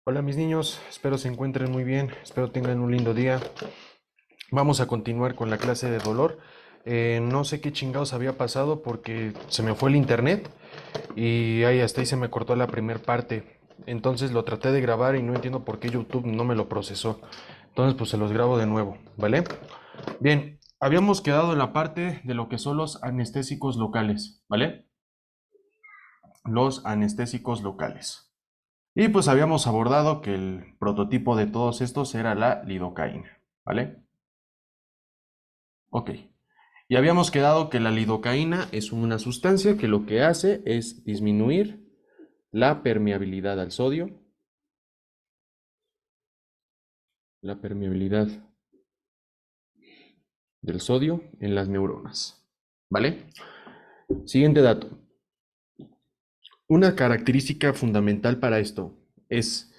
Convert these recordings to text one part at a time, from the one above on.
Hola mis niños, espero se encuentren muy bien, espero tengan un lindo día. Vamos a continuar con la clase de dolor. No sé qué chingados había pasado porque se me fue el internet y ahí hasta ahí se me cortó la primera parte. Entonces lo traté de grabar y no entiendo por qué YouTube no me lo procesó. Entonces pues se los grabo de nuevo, ¿vale? Bien, habíamos quedado en la parte de lo que son los anestésicos locales, ¿vale? Los anestésicos locales. Y pues habíamos abordado que el prototipo de todos estos era la lidocaína, ¿vale? Ok. Y habíamos quedado que la lidocaína es una sustancia que lo que hace es disminuir la permeabilidad al sodio, la permeabilidad del sodio en las neuronas, ¿vale? Siguiente dato. Una característica fundamental para esto es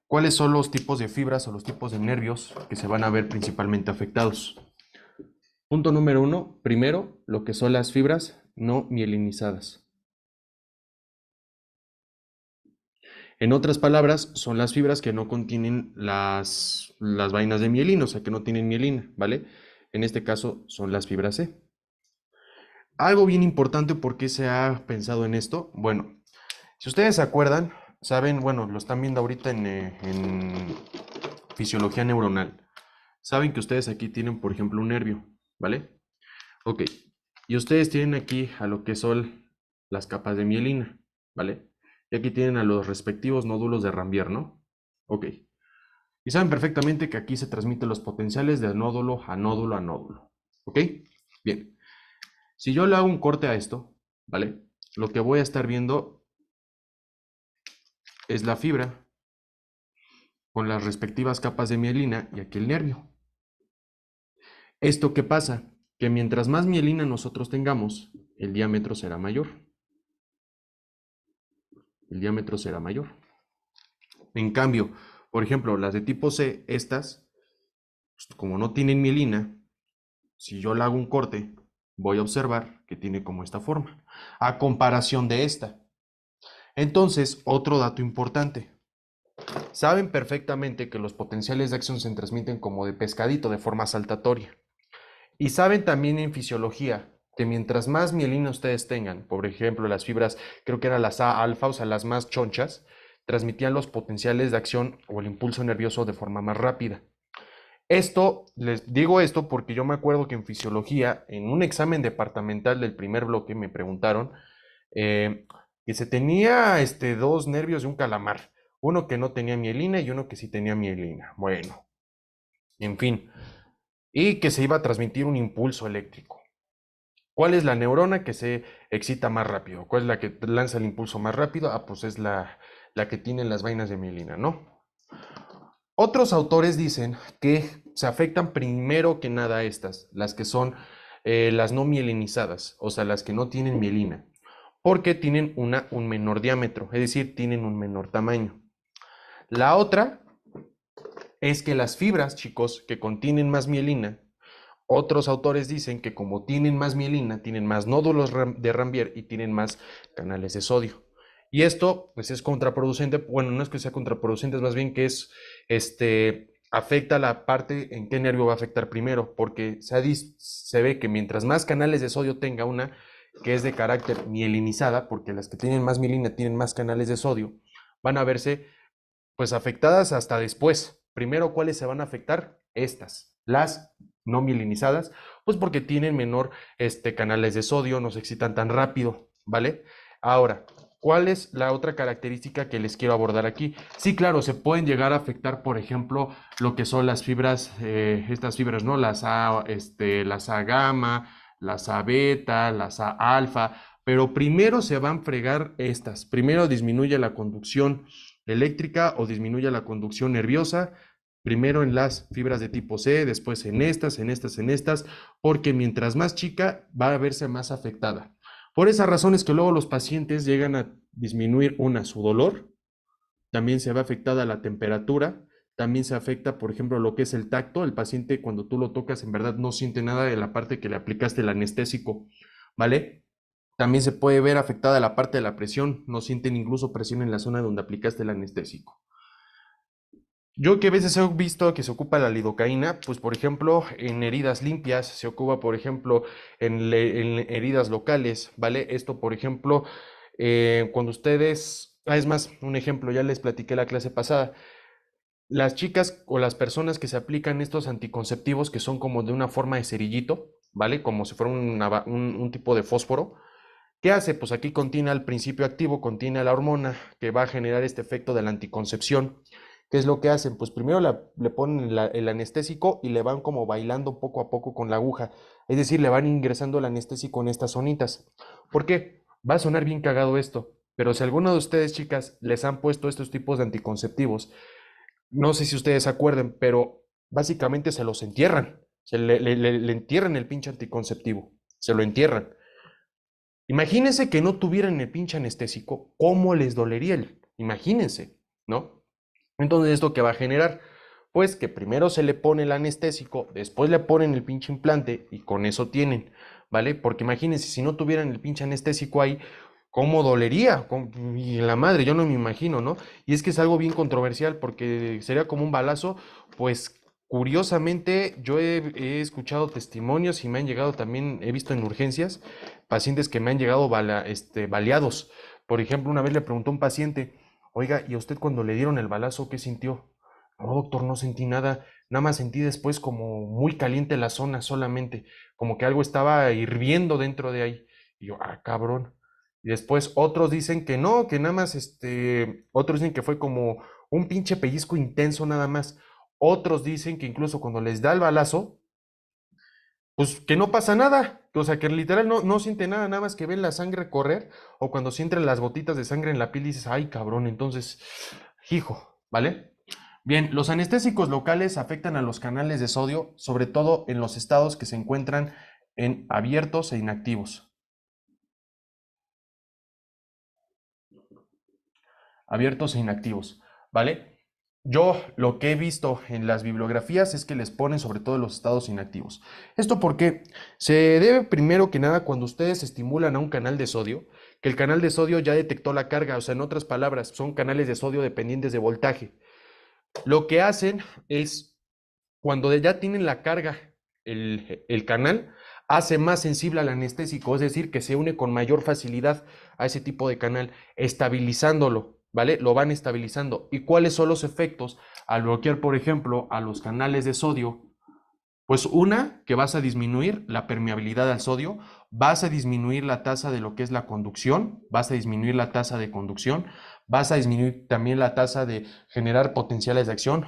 cuáles son los tipos de fibras o los tipos de nervios que se van a ver principalmente afectados. Punto número uno, primero, lo que son las fibras no mielinizadas. En otras palabras, son las fibras que no contienen las vainas de mielina, o sea, que no tienen mielina, ¿vale? En este caso son las fibras C. Algo bien importante, ¿por qué se ha pensado en esto? Bueno, si ustedes se acuerdan, saben, bueno, lo están viendo ahorita en fisiología neuronal. Saben que ustedes aquí tienen, por ejemplo, un nervio, ¿vale? Ok. Y ustedes tienen aquí a lo que son las capas de mielina, ¿vale? Y aquí tienen a los respectivos nódulos de Rambier, ¿no? Ok. Y saben perfectamente que aquí se transmiten los potenciales de nódulo a nódulo a nódulo. ¿Ok? Bien. Si yo le hago un corte a esto, ¿vale? Lo que voy a estar viendo es la fibra con las respectivas capas de mielina y aquí el nervio. ¿Esto qué pasa? Que mientras más mielina nosotros tengamos, el diámetro será mayor. El diámetro será mayor. En cambio, por ejemplo, las de tipo C, estas, pues, como no tienen mielina, si yo le hago un corte, voy a observar que tiene como esta forma, a comparación de esta. Entonces, otro dato importante. Saben perfectamente que los potenciales de acción se transmiten como de pescadito, de forma saltatoria. Y saben también en fisiología que mientras más mielina ustedes tengan, por ejemplo, las fibras, creo que eran las A alfa, o sea, las más chonchas, transmitían los potenciales de acción o el impulso nervioso de forma más rápida. Esto, les digo esto porque yo me acuerdo que en fisiología, en un examen departamental del primer bloque, me preguntaron eh, que se tenía dos nervios de un calamar, uno que no tenía mielina y uno que sí tenía mielina. Bueno, en fin, y que se iba a transmitir un impulso eléctrico. ¿Cuál es la neurona que se excita más rápido? ¿Cuál es la que lanza el impulso más rápido? Ah, pues es la que tiene las vainas de mielina, ¿no? Otros autores dicen que se afectan primero que nada estas, las que son las no mielinizadas, o sea, las que no tienen mielina, porque tienen un menor diámetro, es decir, tienen un menor tamaño. La otra es que las fibras, chicos, que contienen más mielina, otros autores dicen que como tienen más mielina, tienen más nódulos de Rambier y tienen más canales de sodio. Y esto, pues, es contraproducente. Bueno, no es que sea contraproducente, es más bien que afecta la parte en qué nervio va a afectar primero, porque se ve que mientras más canales de sodio tenga una que es de carácter mielinizada, porque las que tienen más mielina tienen más canales de sodio, van a verse pues afectadas hasta después. Primero, ¿cuáles se van a afectar? Estas, las no mielinizadas, pues porque tienen menor canales de sodio, no se excitan tan rápido, ¿vale? Ahora, ¿cuál es la otra característica que les quiero abordar aquí? Sí, claro, se pueden llegar a afectar, por ejemplo, lo que son las fibras, estas fibras, ¿no? Las A gamma, las A beta, las A alfa, pero primero se van a fregar estas. Primero disminuye la conducción eléctrica o disminuye la conducción nerviosa, primero en las fibras de tipo C, después en estas, en estas, en estas, porque mientras más chica va a verse más afectada. Por esas razones que luego los pacientes llegan a disminuir su dolor, también se ve afectada la temperatura, también se afecta, por ejemplo, lo que es el tacto. El paciente cuando tú lo tocas en verdad no siente nada de la parte que le aplicaste el anestésico, ¿vale? También se puede ver afectada la parte de la presión, no sienten incluso presión en la zona donde aplicaste el anestésico. Yo que a veces he visto que se ocupa la lidocaína, pues por ejemplo en heridas limpias, se ocupa por ejemplo en heridas locales, ¿vale? Esto por ejemplo, cuando ustedes, es más, un ejemplo, ya les platiqué la clase pasada, las chicas o las personas que se aplican estos anticonceptivos que son como de una forma de cerillito, ¿vale? Como si fuera un tipo de fósforo. ¿Qué hace? Pues aquí contiene al principio activo, contiene la hormona que va a generar este efecto de la anticoncepción. ¿Qué es lo que hacen? Pues primero le ponen el anestésico y le van como bailando poco a poco con la aguja. Es decir, le van ingresando el anestésico en estas zonitas. ¿Por qué? Va a sonar bien cagado esto, pero si alguno de ustedes, chicas, les han puesto estos tipos de anticonceptivos, no sé si ustedes se acuerden, pero básicamente se los entierran. Le entierran el pinche anticonceptivo. Se lo entierran. Imagínense que no tuvieran el pinche anestésico, ¿cómo les dolería el? Imagínense, ¿no? Entonces, ¿esto qué va a generar? Pues que primero se le pone el anestésico, después le ponen el pinche implante y con eso tienen, ¿vale? Porque imagínense, si no tuvieran el pinche anestésico ahí, ¿cómo dolería? Y la madre, yo no me imagino, ¿no? Y es que es algo bien controversial porque sería como un balazo, pues curiosamente yo he escuchado testimonios y me han llegado también, he visto en urgencias, pacientes que me han llegado baleados. Por ejemplo, una vez le preguntó a un paciente, oiga, ¿y a usted cuando le dieron el balazo qué sintió? No, doctor, no sentí nada, nada más sentí después como muy caliente la zona solamente, como que algo estaba hirviendo dentro de ahí. Y yo, ah, cabrón. Y después otros dicen que no, que nada más, otros dicen que fue como un pinche pellizco intenso nada más. Otros dicen que incluso cuando les da el balazo, pues que no pasa nada, o sea, que literal no siente nada, nada más que ven la sangre correr, o cuando sienten las gotitas de sangre en la piel dices, ay cabrón, entonces, hijo, ¿vale? Bien, los anestésicos locales afectan a los canales de sodio, sobre todo en los estados que se encuentran en abiertos e inactivos. Abiertos e inactivos, ¿vale? Yo lo que he visto en las bibliografías es que les ponen sobre todo los estados inactivos. Esto porque se debe primero que nada cuando ustedes estimulan a un canal de sodio, que el canal de sodio ya detectó la carga, o sea, en otras palabras, son canales de sodio dependientes de voltaje. Lo que hacen es, cuando ya tienen la carga, el canal, hace más sensible al anestésico, es decir, que se une con mayor facilidad a ese tipo de canal, estabilizándolo, ¿vale? Lo van estabilizando. ¿Y cuáles son los efectos al bloquear, por ejemplo, a los canales de sodio? Pues una, que vas a disminuir la permeabilidad al sodio, vas a disminuir la tasa de lo que es la conducción, vas a disminuir la tasa de conducción, vas a disminuir también la tasa de generar potenciales de acción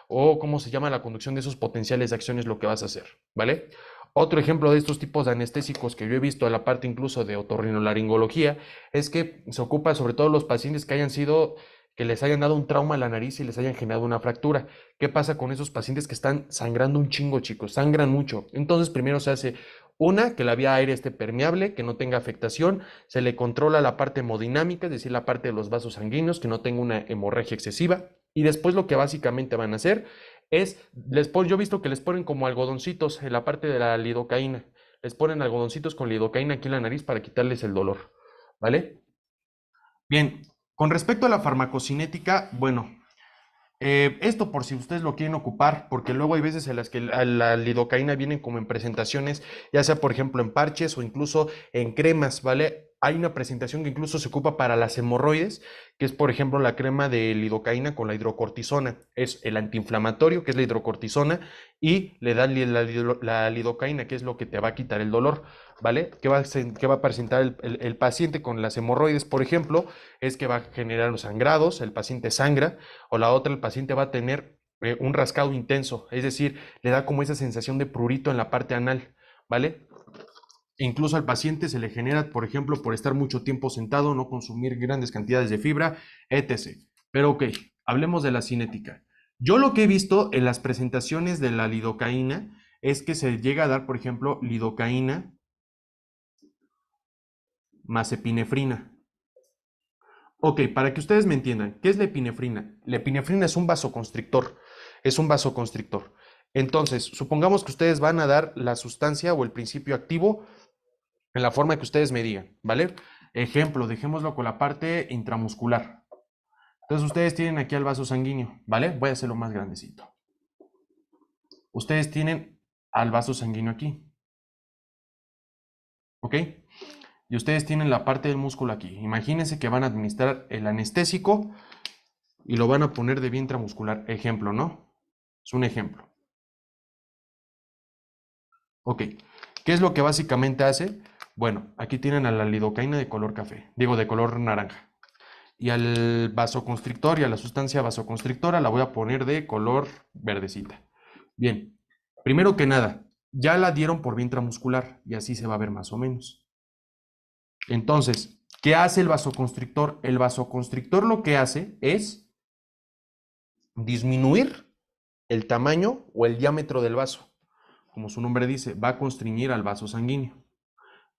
o cómo se llama la conducción de esos potenciales de acción es lo que vas a hacer, ¿vale? Otro ejemplo de estos tipos de anestésicos que yo he visto en la parte incluso de otorrinolaringología es que se ocupa sobre todo los pacientes que les hayan dado un trauma a la nariz y les hayan generado una fractura. ¿Qué pasa con esos pacientes que están sangrando un chingo, chicos? Sangran mucho. Entonces, primero se hace una, que la vía aérea esté permeable, que no tenga afectación, se le controla la parte hemodinámica, es decir, la parte de los vasos sanguíneos, que no tenga una hemorragia excesiva. Y después lo que básicamente van a hacer es, yo he visto que les ponen como algodoncitos en la parte de la lidocaína. Les ponen algodoncitos con lidocaína aquí en la nariz para quitarles el dolor, ¿vale? Bien, con respecto a la farmacocinética, bueno, esto por si ustedes lo quieren ocupar, porque luego hay veces en las que la lidocaína viene como en presentaciones, ya sea por ejemplo en parches o incluso en cremas, ¿vale? Hay una presentación que incluso se ocupa para las hemorroides, que es por ejemplo la crema de lidocaína con la hidrocortisona. Es el antiinflamatorio, que es la hidrocortisona, y le da la lidocaína, que es lo que te va a quitar el dolor, ¿vale? ¿Qué va a presentar el paciente con las hemorroides, por ejemplo? Es que va a generar los sangrados, el paciente sangra, o la otra, el paciente va a tener un rascado intenso, es decir, le da como esa sensación de prurito en la parte anal, ¿vale? Incluso al paciente se le genera, por ejemplo, por estar mucho tiempo sentado, no consumir grandes cantidades de fibra, etc. Pero ok, hablemos de la cinética. Yo lo que he visto en las presentaciones de la lidocaína es que se llega a dar, por ejemplo, lidocaína más epinefrina. Ok, para que ustedes me entiendan, ¿qué es la epinefrina? La epinefrina es un vasoconstrictor, es un vasoconstrictor. Entonces, supongamos que ustedes van a dar la sustancia o el principio activo en la forma que ustedes me digan, ¿vale? Ejemplo, dejémoslo con la parte intramuscular. Entonces ustedes tienen aquí al vaso sanguíneo, ¿vale? Voy a hacerlo más grandecito. Ustedes tienen al vaso sanguíneo aquí, ¿ok? Y ustedes tienen la parte del músculo aquí. Imagínense que van a administrar el anestésico y lo van a poner de vientre muscular. Ejemplo, ¿no? Es un ejemplo. Ok. ¿Qué es lo que básicamente hace? Bueno, aquí tienen a la lidocaína de color café, digo de color naranja. Y al vasoconstrictor y a la sustancia vasoconstrictora la voy a poner de color verdecita. Bien, primero que nada, ya la dieron por vía intramuscular y así se va a ver más o menos. Entonces, ¿qué hace el vasoconstrictor? El vasoconstrictor lo que hace es disminuir el tamaño o el diámetro del vaso. Como su nombre dice, va a constriñir al vaso sanguíneo.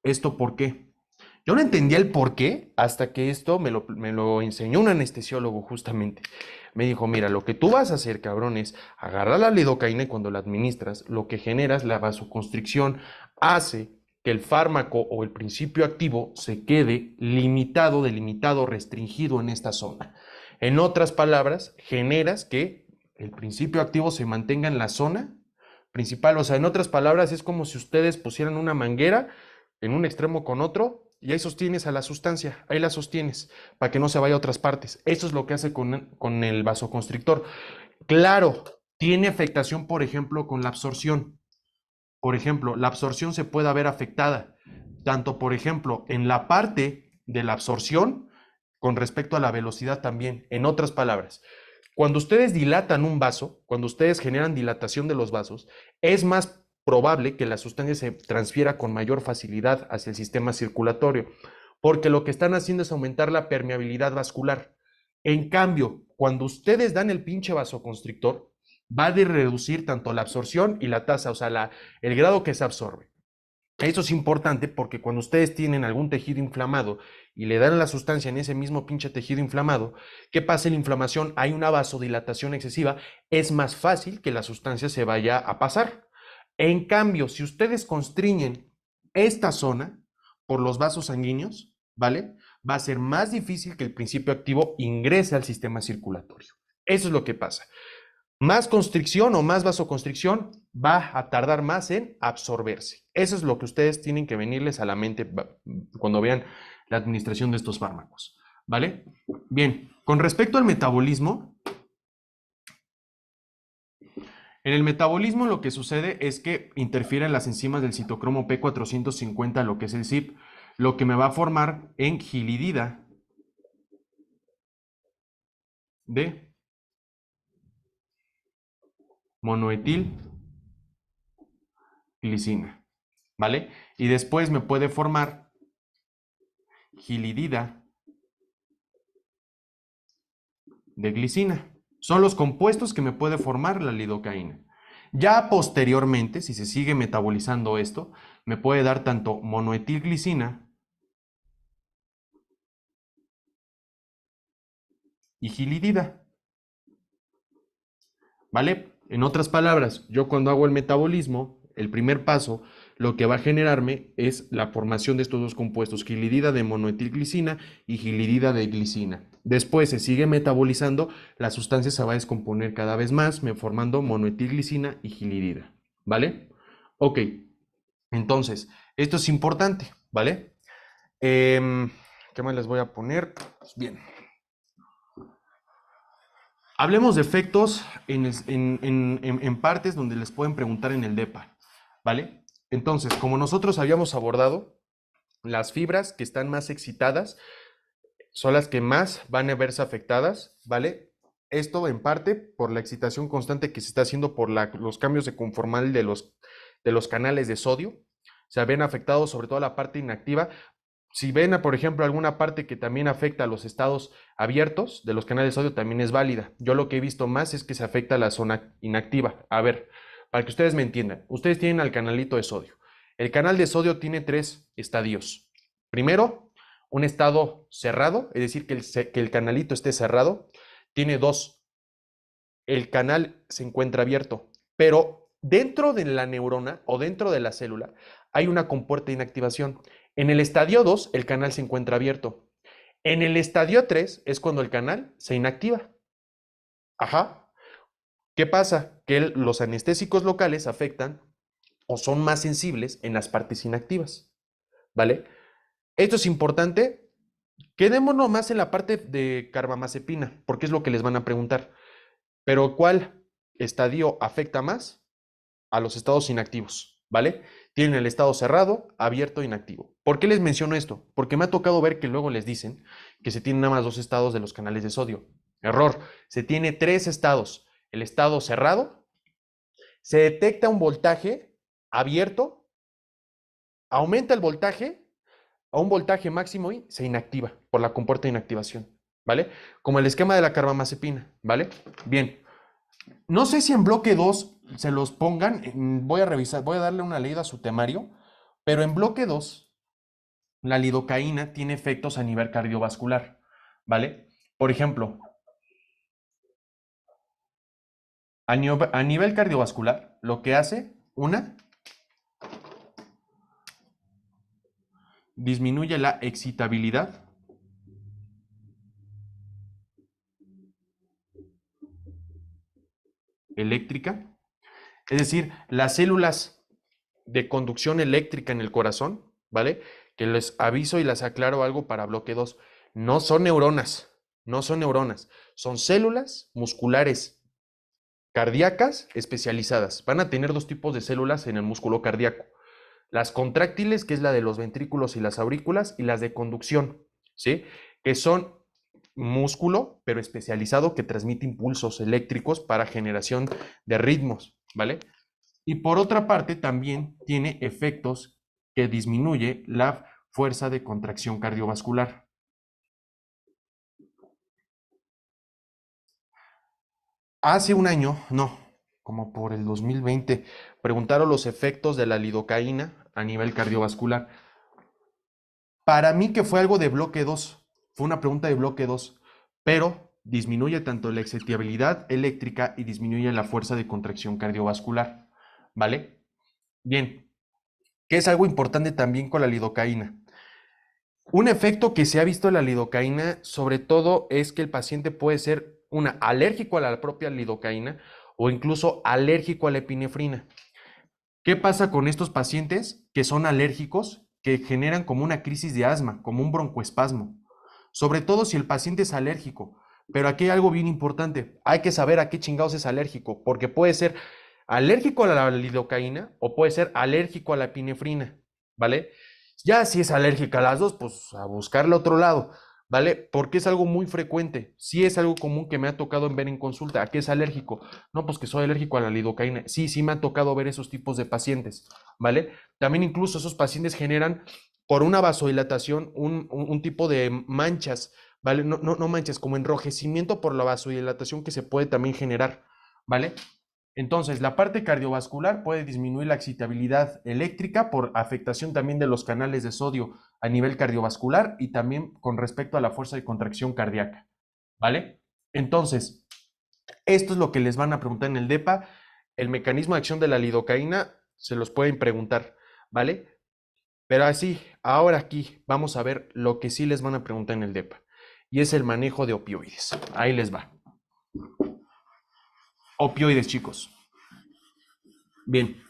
¿Esto por qué? Yo no entendía el por qué hasta que esto me lo enseñó un anestesiólogo justamente. Me dijo, mira, lo que tú vas a hacer, cabrón, es agarrar la lidocaína y cuando la administras, lo que generas, la vasoconstricción, hace que el fármaco o el principio activo se quede limitado, delimitado, restringido en esta zona. En otras palabras, generas que el principio activo se mantenga en la zona principal. O sea, en otras palabras, es como si ustedes pusieran una manguera en un extremo con otro y ahí sostienes a la sustancia, ahí la sostienes para que no se vaya a otras partes. Eso es lo que hace con el vasoconstrictor. Claro, tiene afectación, por ejemplo, con la absorción. Por ejemplo, la absorción se puede ver afectada, tanto, por ejemplo, en la parte de la absorción con respecto a la velocidad también. En otras palabras, cuando ustedes dilatan un vaso, cuando ustedes generan dilatación de los vasos, es más probable que la sustancia se transfiera con mayor facilidad hacia el sistema circulatorio, porque lo que están haciendo es aumentar la permeabilidad vascular. En cambio, cuando ustedes dan el pinche vasoconstrictor, va a reducir tanto la absorción y la tasa, o sea, el grado que se absorbe. Eso es importante porque cuando ustedes tienen algún tejido inflamado y le dan la sustancia en ese mismo pinche tejido inflamado, ¿qué pasa en la inflamación? Hay una vasodilatación excesiva, es más fácil que la sustancia se vaya a pasar. En cambio, si ustedes constriñen esta zona por los vasos sanguíneos, ¿vale? Va a ser más difícil que el principio activo ingrese al sistema circulatorio. Eso es lo que pasa. Más constricción o más vasoconstricción va a tardar más en absorberse. Eso es lo que ustedes tienen que venirles a la mente cuando vean la administración de estos fármacos. ¿Vale? Bien, con respecto al metabolismo, en el metabolismo lo que sucede es que interfieren las enzimas del citocromo P450, lo que es el CYP, lo que me va a formar en gilidida de monoetilglicina, ¿vale? Y después me puede formar gilidida de glicina. Son los compuestos que me puede formar la lidocaína. Ya posteriormente, si se sigue metabolizando esto, me puede dar tanto monoetilglicina y gilidida. ¿Vale? En otras palabras, yo cuando hago el metabolismo, el primer paso, lo que va a generarme es la formación de estos dos compuestos, gilidida de monoetilglicina y gilidida de glicina. Después se sigue metabolizando, la sustancia se va a descomponer cada vez más, formando monoetilglicina y gilidida. ¿Vale? Ok, entonces, esto es importante, ¿vale? ¿Qué más les voy a poner? Pues bien. Hablemos de efectos en partes donde les pueden preguntar en el DEPA, ¿vale? Entonces, como nosotros habíamos abordado, las fibras que están más excitadas son las que más van a verse afectadas, ¿vale? Esto en parte por la excitación constante que se está haciendo por los cambios de conformal de los canales de sodio. Se ven afectados sobre todo la parte inactiva. Si ven, por ejemplo, alguna parte que también afecta a los estados abiertos de los canales de sodio, también es válida. Yo lo que he visto más es que se afecta a la zona inactiva. A ver, para que ustedes me entiendan, ustedes tienen al canalito de sodio. El canal de sodio tiene tres estadios. Primero, un estado cerrado, es decir, que el canalito esté cerrado. Tiene dos, el canal se encuentra abierto, pero dentro de la neurona o dentro de la célula hay una compuerta de inactivación. En el estadio 2, el canal se encuentra abierto. En el estadio 3 es cuando el canal se inactiva. Ajá. ¿Qué pasa? Que los anestésicos locales afectan o son más sensibles en las partes inactivas, ¿vale? Esto es importante. Quedémonos más en la parte de carbamazepina, porque es lo que les van a preguntar. Pero ¿cuál estadio afecta más? A los estados inactivos, ¿vale? Tienen el estado cerrado, abierto, inactivo. ¿Por qué les menciono esto? Porque me ha tocado ver que luego les dicen que se tienen nada más dos estados de los canales de sodio. Error. Se tiene tres estados. El estado cerrado, se detecta un voltaje abierto, aumenta el voltaje a un voltaje máximo y se inactiva por la compuerta de inactivación, ¿vale? Como el esquema de la carbamazepina, ¿vale? Bien. No sé si en bloque 2 se los pongan, voy a revisar, voy a darle una leída a su temario, pero en bloque 2 la lidocaína tiene efectos a nivel cardiovascular, ¿vale? Por ejemplo, a nivel cardiovascular, lo que hace, una, disminuye la excitabilidad eléctrica, es decir, las células de conducción eléctrica en el corazón, ¿vale? Que les aviso y les aclaro algo para bloque 2. No son neuronas, no son neuronas, son células musculares cardíacas especializadas. Van a tener dos tipos de células en el músculo cardíaco. Las contráctiles, que es la de los ventrículos y las aurículas, y las de conducción, ¿sí? Que son músculo, pero especializado, que transmite impulsos eléctricos para generación de ritmos, ¿vale? Y por otra parte, también tiene efectos que disminuye la fuerza de contracción cardiovascular. Hace un año, no, como por el 2020, preguntaron los efectos de la lidocaína a nivel cardiovascular. Para mí que fue algo de bloque 2, fue una pregunta de bloque 2, pero disminuye tanto la excitabilidad eléctrica y disminuye la fuerza de contracción cardiovascular, ¿vale? Bien, ¿qué es algo importante también con la lidocaína? Un efecto que se ha visto en la lidocaína, sobre todo, es que el paciente puede ser alérgico a la propia lidocaína o incluso alérgico a la epinefrina. ¿Qué pasa con estos pacientes que son alérgicos, que generan como una crisis de asma, como un broncoespasmo? Sobre todo si el paciente es alérgico. Pero aquí hay algo bien importante. Hay que saber a qué chingados es alérgico, porque puede ser alérgico a la lidocaína o puede ser alérgico a la epinefrina, ¿vale? Ya si es alérgica a las dos, pues a buscarle otro lado, ¿vale? Porque es algo muy frecuente. Sí es algo común que me ha tocado ver en consulta. ¿A qué es alérgico? No, pues que soy alérgico a la lidocaína. Sí, sí me ha tocado ver esos tipos de pacientes, ¿vale? También incluso esos pacientes generan por una vasodilatación un tipo de manchas, ¿vale? No manchas, como enrojecimiento por la vasodilatación que se puede también generar, ¿vale? Entonces, la parte cardiovascular puede disminuir la excitabilidad eléctrica por afectación también de los canales de sodio a nivel cardiovascular y también con respecto a la fuerza de contracción cardíaca, ¿vale? Entonces, esto es lo que les van a preguntar en el DEPA. El mecanismo de acción de la lidocaína se los pueden preguntar, ¿vale? Pero así, ahora aquí vamos a ver lo que sí les van a preguntar en el DEPA y es el manejo de opioides. Ahí les va. Opioides, chicos. Bien,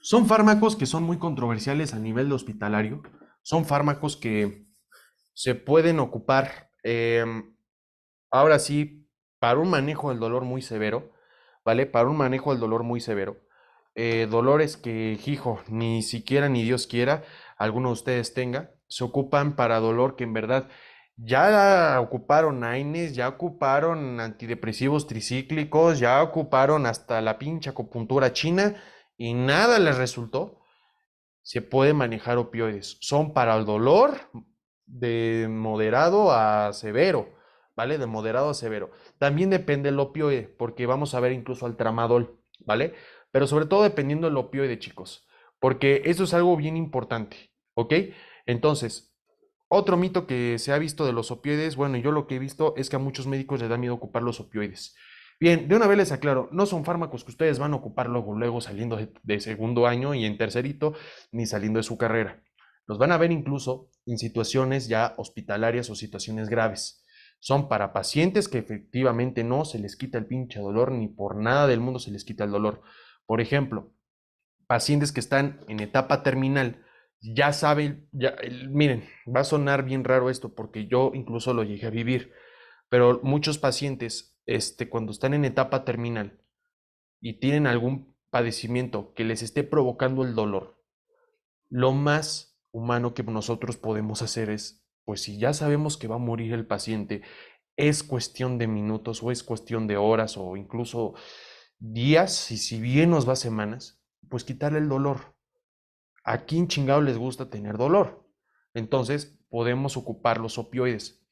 son fármacos que son muy controversiales a nivel hospitalario. Son fármacos que se pueden ocupar, ahora sí, para un manejo del dolor muy severo, ¿vale? Para un manejo del dolor muy severo. Dolores que, hijo, ni siquiera ni Dios quiera, alguno de ustedes tenga, se ocupan para dolor que en verdad ya ocuparon AINES, ya ocuparon antidepresivos tricíclicos, ya ocuparon hasta la pinche acupuntura china y nada les resultó. Se puede manejar opioides. Son para el dolor de moderado a severo, ¿vale? De moderado a severo. También depende el opioide, porque vamos a ver incluso al tramadol, ¿vale? Pero sobre todo dependiendo del opioide, chicos, porque eso es algo bien importante, ¿ok? Entonces, otro mito que se ha visto de los opioides, bueno, yo lo que he visto es que a muchos médicos les da miedo ocupar los opioides. Bien, de una vez les aclaro, no son fármacos que ustedes van a ocupar luego saliendo de segundo año y en tercerito, ni saliendo de su carrera. Los van a ver incluso en situaciones ya hospitalarias o situaciones graves. Son para pacientes que efectivamente no se les quita el pinche dolor, ni por nada del mundo se les quita el dolor. Por ejemplo, pacientes que están en etapa terminal, ya saben, miren, va a sonar bien raro esto porque yo incluso lo llegué a vivir, pero muchos pacientes, cuando están en etapa terminal y tienen algún padecimiento que les esté provocando el dolor, lo más humano que nosotros podemos hacer es, pues si ya sabemos que va a morir el paciente, es cuestión de minutos o es cuestión de horas o incluso días, y si bien nos va semanas, pues quitarle el dolor. ¿A quién chingado les gusta tener dolor? Entonces podemos ocupar los opioides.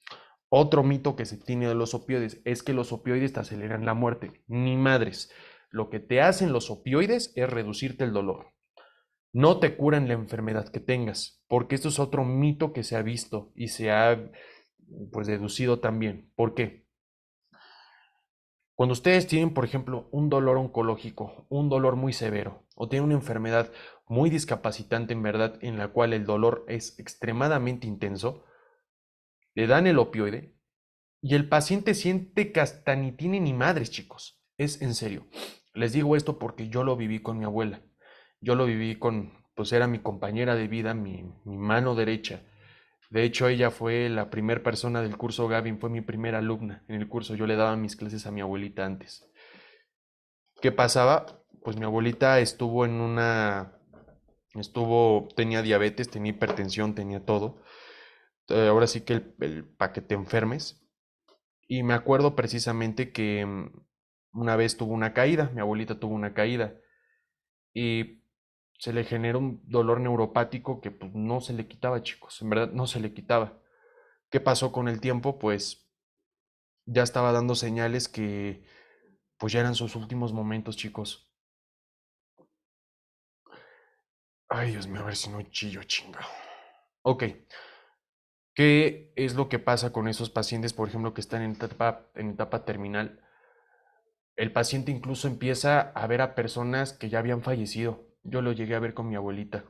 Otro mito que se tiene de los opioides es que los opioides te aceleran la muerte. Ni madres. Lo que te hacen los opioides es reducirte el dolor. No te curan la enfermedad que tengas, porque esto es otro mito que se ha visto y se ha pues deducido también. ¿Por qué? Cuando ustedes tienen, por ejemplo, un dolor oncológico, un dolor muy severo, o tienen una enfermedad muy discapacitante en verdad, en la cual el dolor es extremadamente intenso, le dan el opioide y el paciente siente que hasta ni tiene ni madres, chicos. Es en serio. Les digo esto porque yo lo viví con mi abuela. Yo lo viví con, pues era mi compañera de vida, mi mano derecha. De hecho, ella fue la primera persona del curso Gavin, fue mi primera alumna en el curso. Yo le daba mis clases a mi abuelita antes. ¿Qué pasaba? Pues mi abuelita tenía diabetes, tenía hipertensión, tenía todo. Ahora sí que para que te enfermes. Y me acuerdo precisamente que una vez tuvo una caída, mi abuelita tuvo una caída y se le generó un dolor neuropático que pues, no se le quitaba, chicos, en verdad no se le quitaba. ¿Qué pasó con el tiempo? Pues ya estaba dando señales que pues ya eran sus últimos momentos, chicos. Ay, Dios mío, a ver si no chillo, chingado. Ok, ¿qué es lo que pasa con esos pacientes, por ejemplo, que están en etapa terminal? El paciente incluso empieza a ver a personas que ya habían fallecido. Yo lo llegué a ver con mi abuelita.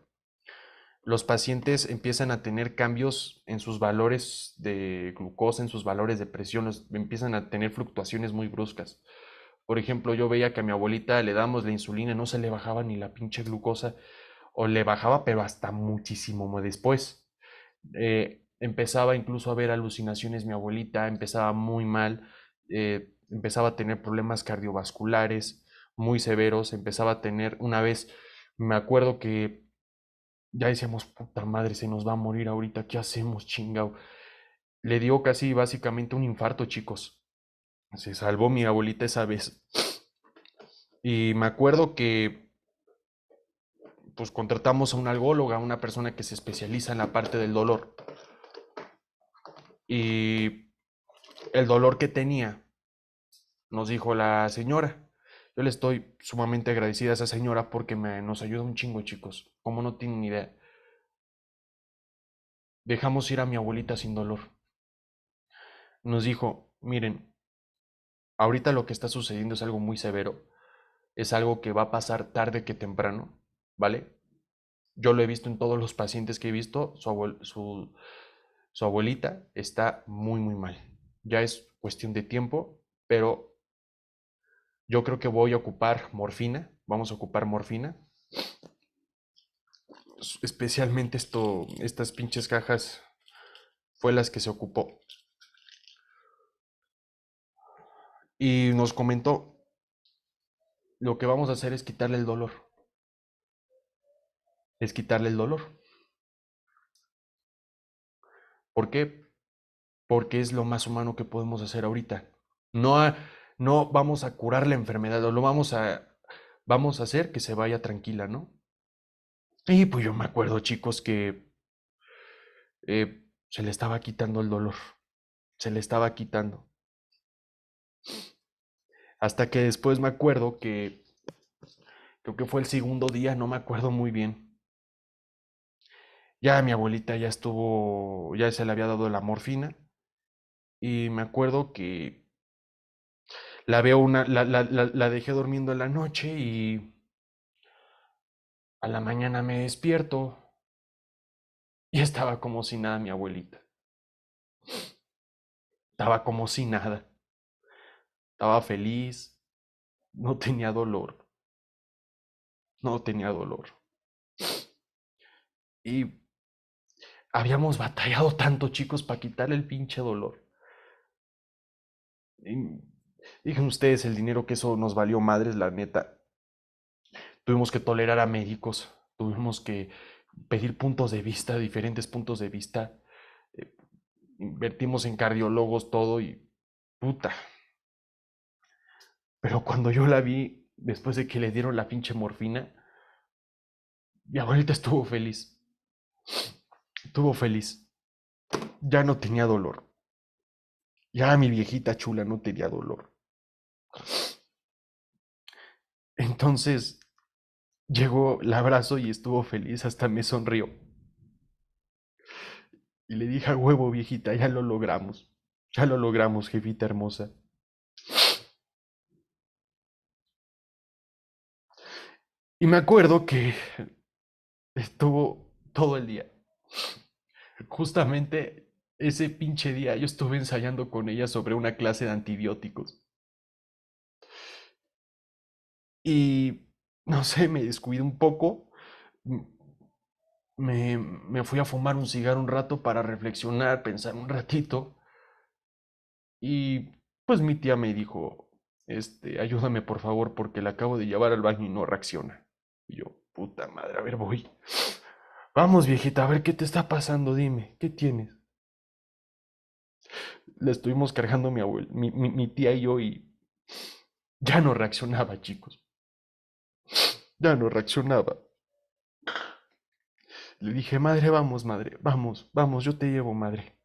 Los pacientes empiezan a tener cambios en sus valores de glucosa, en sus valores de presión, empiezan a tener fluctuaciones muy bruscas. Por ejemplo, yo veía que a mi abuelita le damos la insulina, no se le bajaba ni la pinche glucosa, o le bajaba, pero hasta muchísimo después. Empezaba incluso a ver alucinaciones mi abuelita, empezaba muy mal, empezaba a tener problemas cardiovasculares muy severos, empezaba a tener, una vez, me acuerdo que ya decíamos, puta madre, se nos va a morir ahorita, ¿qué hacemos, chingao? Le dio casi básicamente un infarto, chicos. Se salvó mi abuelita esa vez. Y me acuerdo que pues contratamos a una algóloga, una persona que se especializa en la parte del dolor. Y el dolor que tenía, nos dijo la señora. Yo le estoy sumamente agradecida a esa señora porque nos ayuda un chingo, chicos. Como no tienen ni idea. Dejamos ir a mi abuelita sin dolor. Nos dijo, miren, ahorita lo que está sucediendo es algo muy severo. Es algo que va a pasar tarde que temprano, ¿vale? Yo lo he visto en todos los pacientes que he visto. Su abuelita está muy, muy mal. Ya es cuestión de tiempo, pero yo creo que voy a ocupar morfina. Vamos a ocupar morfina. Especialmente estas pinches cajas fue las que se ocupó. Y nos comentó, lo que vamos a hacer es quitarle el dolor. Es quitarle el dolor. ¿Por qué? Porque es lo más humano que podemos hacer ahorita. No, no vamos a curar la enfermedad, lo vamos a hacer que se vaya tranquila, ¿no? Y pues yo me acuerdo, chicos, que se le estaba quitando el dolor, se le estaba quitando. Hasta que después me acuerdo que creo que fue el segundo día, no me acuerdo muy bien. Ya mi abuelita ya estuvo, ya se le había dado la morfina y me acuerdo que la dejé durmiendo en la noche y a la mañana me despierto Y estaba como si nada mi abuelita. Estaba como si nada. Estaba feliz. No tenía dolor. No tenía dolor. Y habíamos batallado tanto, chicos, para quitarle el pinche dolor. Y digan ustedes el dinero que eso nos valió madres, la neta. Tuvimos que tolerar a médicos. Tuvimos que pedir puntos de vista, diferentes puntos de vista. eh, Invertimos en cardiólogos, todo y puta. Pero cuando yo la vi, después de que le dieron la pinche morfina, mi abuelita estuvo feliz. Estuvo feliz. Ya no tenía dolor. Ya mi viejita chula no tenía dolor. Entonces llegó el abrazo y estuvo feliz, hasta me sonrió. Y le dije, a huevo, viejita, ya lo logramos. Ya lo logramos, jefita hermosa. Y me acuerdo que estuvo todo el día. Justamente ese pinche día yo estuve ensayando con ella sobre una clase de antibióticos. Y no sé, me descuidé un poco. Me fui a fumar un cigarro un rato para reflexionar, pensar un ratito. Y pues mi tía me dijo, ayúdame por favor porque la acabo de llevar al baño y no reacciona. Y yo, puta madre, a ver, voy. Vamos, viejita, a ver qué te está pasando, dime, ¿qué tienes? Le estuvimos cargando mi tía y yo y ya no reaccionaba, chicos. Ya no reaccionaba. Le dije, madre, vamos, vamos, yo te llevo, madre.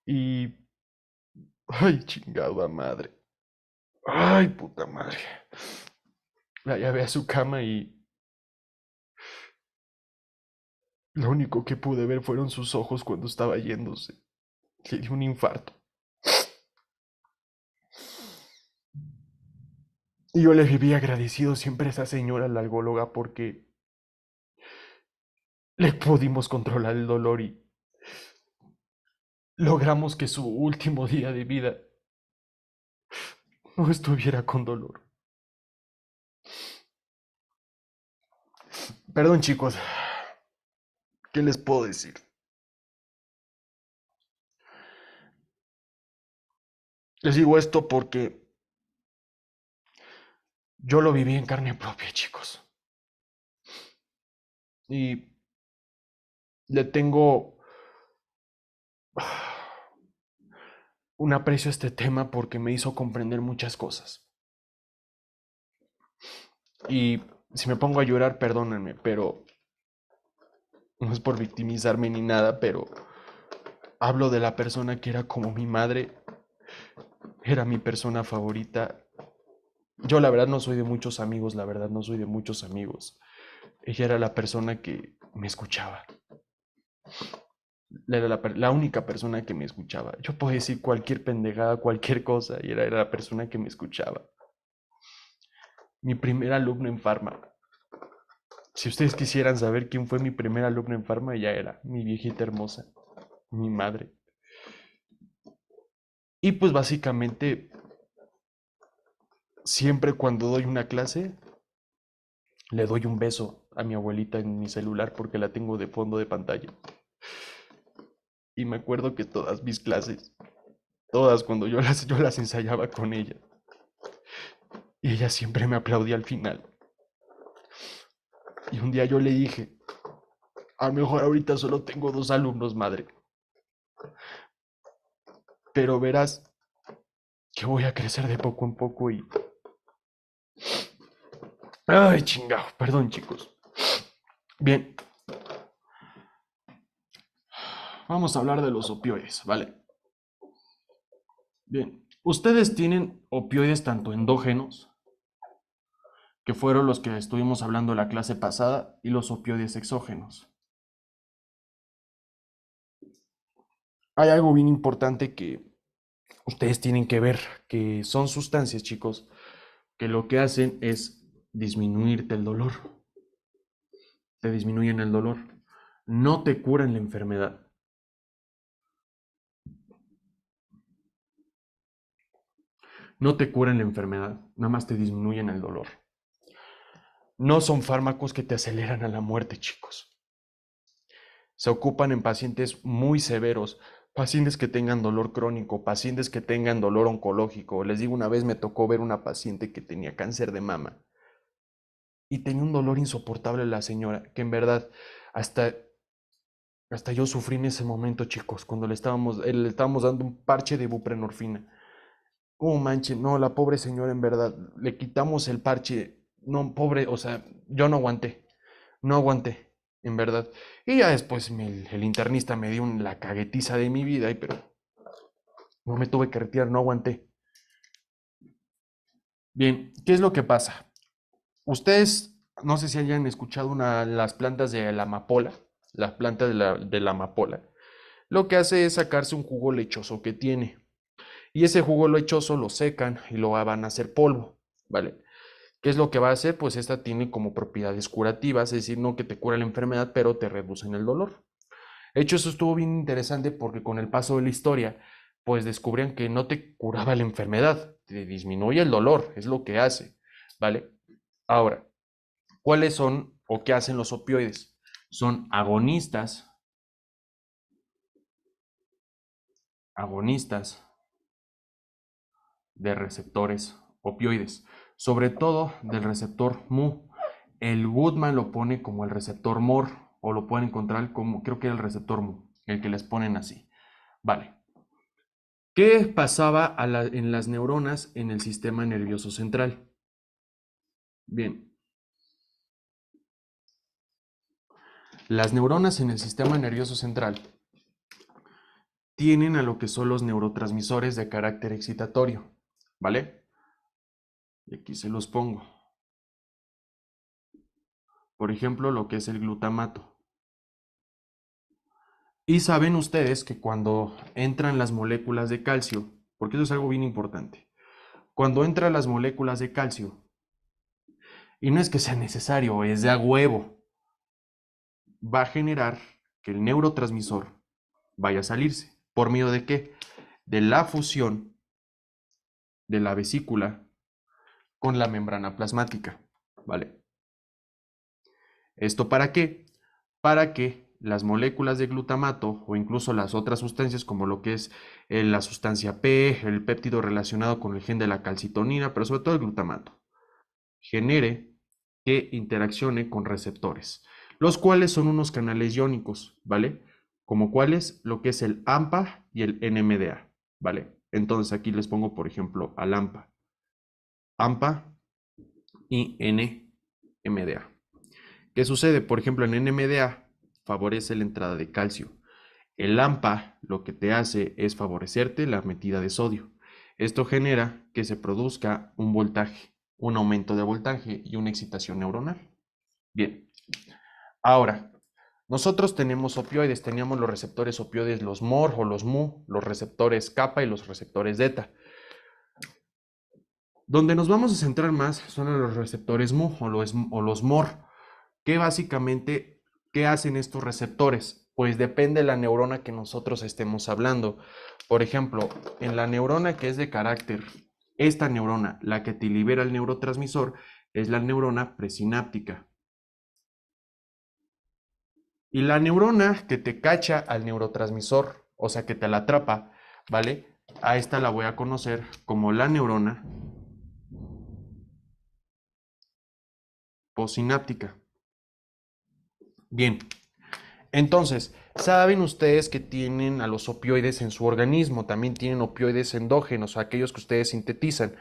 Y, ay, chingada madre. Ay, puta madre. La llevé a su cama y lo único que pude ver fueron sus ojos cuando estaba yéndose. Le dio un infarto. Y yo le viví agradecido siempre a esa señora, la algóloga, porque le pudimos controlar el dolor y logramos que su último día de vida no estuviera con dolor. Perdón, chicos, ¿qué les puedo decir? Les digo esto porque yo lo viví en carne propia, chicos. Y le tengo un aprecio a este tema porque me hizo comprender muchas cosas. Y si me pongo a llorar, perdónenme, pero no es por victimizarme ni nada, pero hablo de la persona que era como mi madre, era mi persona favorita. Yo la verdad no soy de muchos amigos, la verdad no soy de muchos amigos. Ella era la persona que me escuchaba. Era la única persona que me escuchaba. Yo puedo decir cualquier pendejada, cualquier cosa, y era la persona que me escuchaba. Mi primer alumno en Farma. Si ustedes quisieran saber quién fue mi primer alumno en Farma, ella era mi viejita hermosa, mi madre. Y pues básicamente, siempre cuando doy una clase, le doy un beso a mi abuelita en mi celular porque la tengo de fondo de pantalla. Y me acuerdo que todas mis clases, todas cuando yo las ensayaba con ella, y ella siempre me aplaudía al final. Y un día yo le dije, a lo mejor ahorita solo tengo 2 alumnos, madre, pero verás que voy a crecer de poco en poco y... Ay, chingado, perdón chicos. Bien, vamos a hablar de los opioides, ¿vale? Bien, ustedes tienen opioides tanto endógenos, que fueron los que estuvimos hablando la clase pasada, y los opioides exógenos. Hay algo bien importante que ustedes tienen que ver, que son sustancias, chicos, que lo que hacen es disminuirte el dolor. Te disminuyen el dolor. no te curan la enfermedad. No te curan la enfermedad, nada más te disminuyen el dolor. No son fármacos que te aceleran a la muerte, chicos. Se ocupan en pacientes muy severos, pacientes que tengan dolor crónico, pacientes que tengan dolor oncológico. Les digo, una vez me tocó ver una paciente que tenía cáncer de mama y tenía un dolor insoportable la señora, que en verdad hasta, hasta yo sufrí en ese momento, chicos, cuando le estábamos dando un parche de buprenorfina. Oh, manche, no, la pobre señora, en verdad, le quitamos el parche. No, pobre, o sea, yo no aguanté, no aguanté, en verdad. Y ya después el internista me dio la caguetiza de mi vida, pero no me tuve que retirar, no aguanté. Bien, ¿qué es lo que pasa? Ustedes, no sé si hayan escuchado las plantas de la amapola, las plantas de la amapola. Lo que hace es sacarse un jugo lechoso que tiene. Y ese jugo lechoso lo secan y lo van a hacer polvo, ¿vale? ¿Qué es lo que va a hacer? Pues esta tiene como propiedades curativas, es decir, no que te cura la enfermedad, pero te reducen el dolor. De hecho, eso estuvo bien interesante porque con el paso de la historia, pues descubrían que no te curaba la enfermedad, te disminuye el dolor, es lo que hace, ¿vale? Ahora, ¿cuáles son o qué hacen los opioides? Son agonistas de receptores opioides, sobre todo del receptor mu. El Goodman lo pone como el receptor MOR o lo pueden encontrar como, creo que el receptor mu, el que les ponen así. Vale. ¿Qué pasaba en las neuronas en el sistema nervioso central? Bien, las neuronas en el sistema nervioso central tienen a lo que son los neurotransmisores de carácter excitatorio, ¿vale? Y aquí se los pongo. Por ejemplo, lo que es el glutamato. Y saben ustedes que cuando entran las moléculas de calcio, porque eso es algo bien importante, cuando entran las moléculas de calcio, y no es que sea necesario, es de a huevo, va a generar que el neurotransmisor vaya a salirse. ¿Por medio de qué? De la fusión de la vesícula con la membrana plasmática, ¿vale? ¿Esto para qué? Para que las moléculas de glutamato o incluso las otras sustancias como lo que es la sustancia P, el péptido relacionado con el gen de la calcitonina, pero sobre todo el glutamato, genere que interaccione con receptores, los cuales son unos canales iónicos, ¿vale? Como cuáles, lo que es el AMPA y el NMDA, ¿vale? Entonces aquí les pongo, por ejemplo, al AMPA y NMDA. ¿Qué sucede? Por ejemplo, en NMDA favorece la entrada de calcio. El AMPA lo que te hace es favorecerte la metida de sodio. Esto genera que se produzca un voltaje, un aumento de voltaje y una excitación neuronal. Bien, ahora, nosotros tenemos opioides, teníamos los receptores opioides, los MOR o los MU, los receptores kappa y los receptores delta. Donde nos vamos a centrar más son en los receptores MU o los MOR, que básicamente, ¿qué hacen estos receptores? Pues depende de la neurona que nosotros estemos hablando. Por ejemplo, en la neurona que es de carácter, esta neurona, la que te libera el neurotransmisor, es la neurona presináptica. Y la neurona que te cacha al neurotransmisor, o sea, que te la atrapa, ¿vale? A esta la voy a conocer como la neurona postsináptica. Bien, entonces, saben ustedes que tienen a los opioides en su organismo, también tienen opioides endógenos, aquellos que ustedes sintetizan,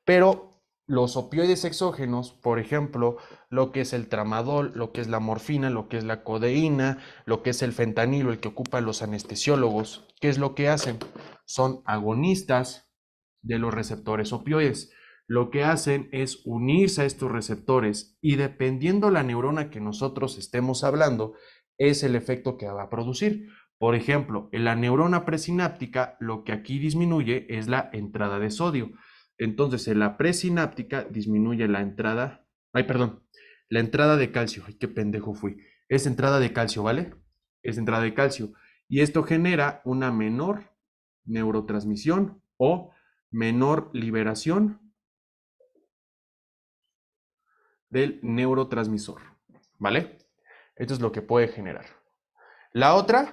pero los opioides exógenos, por ejemplo, lo que es el tramadol, lo que es la morfina, lo que es la codeína, lo que es el fentanilo, el que ocupan los anestesiólogos, ¿qué es lo que hacen? Son agonistas de los receptores opioides. Lo que hacen es unirse a estos receptores y dependiendo la neurona que nosotros estemos hablando, es el efecto que va a producir. Por ejemplo, en la neurona presináptica, lo que aquí disminuye es la entrada de sodio. Entonces, en la presináptica disminuye la entrada, ay, perdón, la entrada de calcio. Ay, qué pendejo fui. Es entrada de calcio, ¿vale? es entrada de calcio. Y esto genera una menor neurotransmisión o menor liberación del neurotransmisor, ¿vale? Esto es lo que puede generar. La otra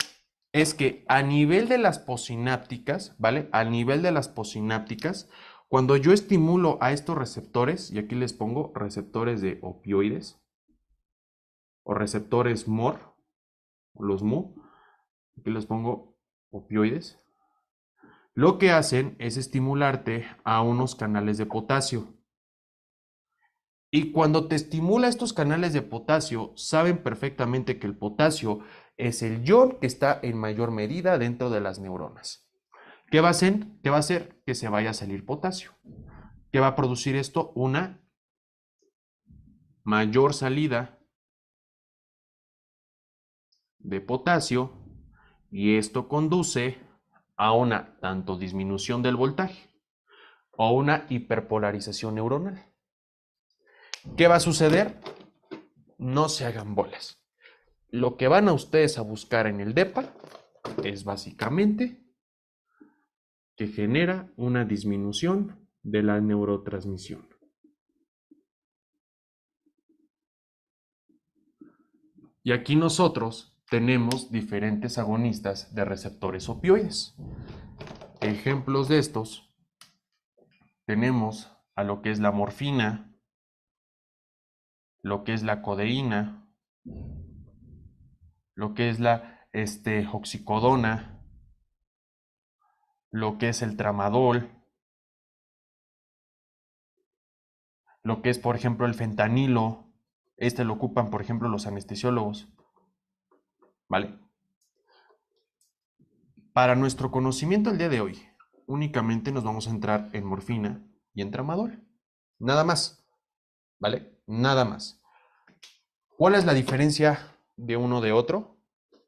es que a nivel de las posinápticas, ¿vale? A nivel de las posinápticas, cuando yo estimulo a estos receptores, y aquí les pongo receptores de opioides, o receptores MOR, o los MU, aquí les pongo opioides, lo que hacen es estimularte a unos canales de potasio. Y cuando te estimula estos canales de potasio, saben perfectamente que el potasio es el ion que está en mayor medida dentro de las neuronas. ¿Qué va a hacer? ¿Qué va a hacer? Que se vaya a salir potasio. ¿Qué va a producir esto? Una mayor salida de potasio y esto conduce a una tanto disminución del voltaje o una hiperpolarización neuronal. ¿Qué va a suceder? No se hagan bolas. Lo que van a ustedes a buscar en el DEPA es básicamente que genera una disminución de la neurotransmisión. Y aquí nosotros tenemos diferentes agonistas de receptores opioides. Ejemplos de estos tenemos a lo que es la morfina, lo que es la codeína, lo que es la oxicodona, lo que es el tramadol, lo que es, por ejemplo, el fentanilo. Este lo ocupan, por ejemplo, los anestesiólogos. ¿Vale? Para nuestro conocimiento el día de hoy, únicamente nos vamos a centrar en morfina y en tramadol. Nada más. ¿Vale? Nada más. ¿Cuál es la diferencia de uno de otro?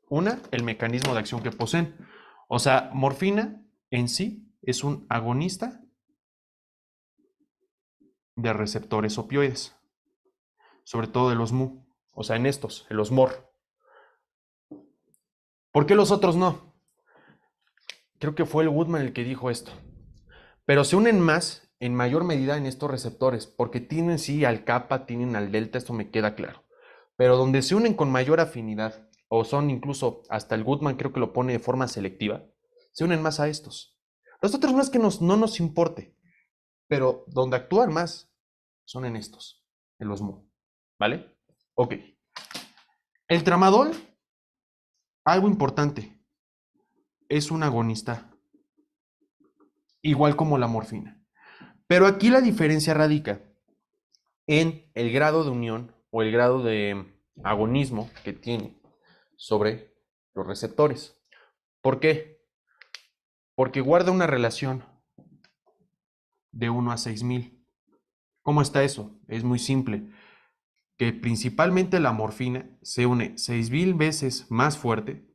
Una, el mecanismo de acción que poseen. O sea, morfina en sí es un agonista de receptores opioides, sobre todo de los MU, o sea, en estos, en los MOR. ¿Por qué los otros no? Creo que fue el Woodman el que dijo esto. Pero se unen más, en mayor medida, en estos receptores, porque tienen sí al kappa, tienen al delta, esto me queda claro. Pero donde se unen con mayor afinidad, o son incluso, hasta el Goodman creo que lo pone de forma selectiva, se unen más a estos. Los otros no es que no nos importe, pero donde actúan más son en estos, en los MU. ¿Vale? Ok. El tramadol, algo importante, es un agonista, igual como la morfina. Pero aquí la diferencia radica en el grado de unión o el grado de agonismo que tiene sobre los receptores. ¿Por qué? Porque guarda una relación de 1 a 6000. ¿Cómo está eso? Es muy simple. Que principalmente la morfina se une 6000 veces más fuerte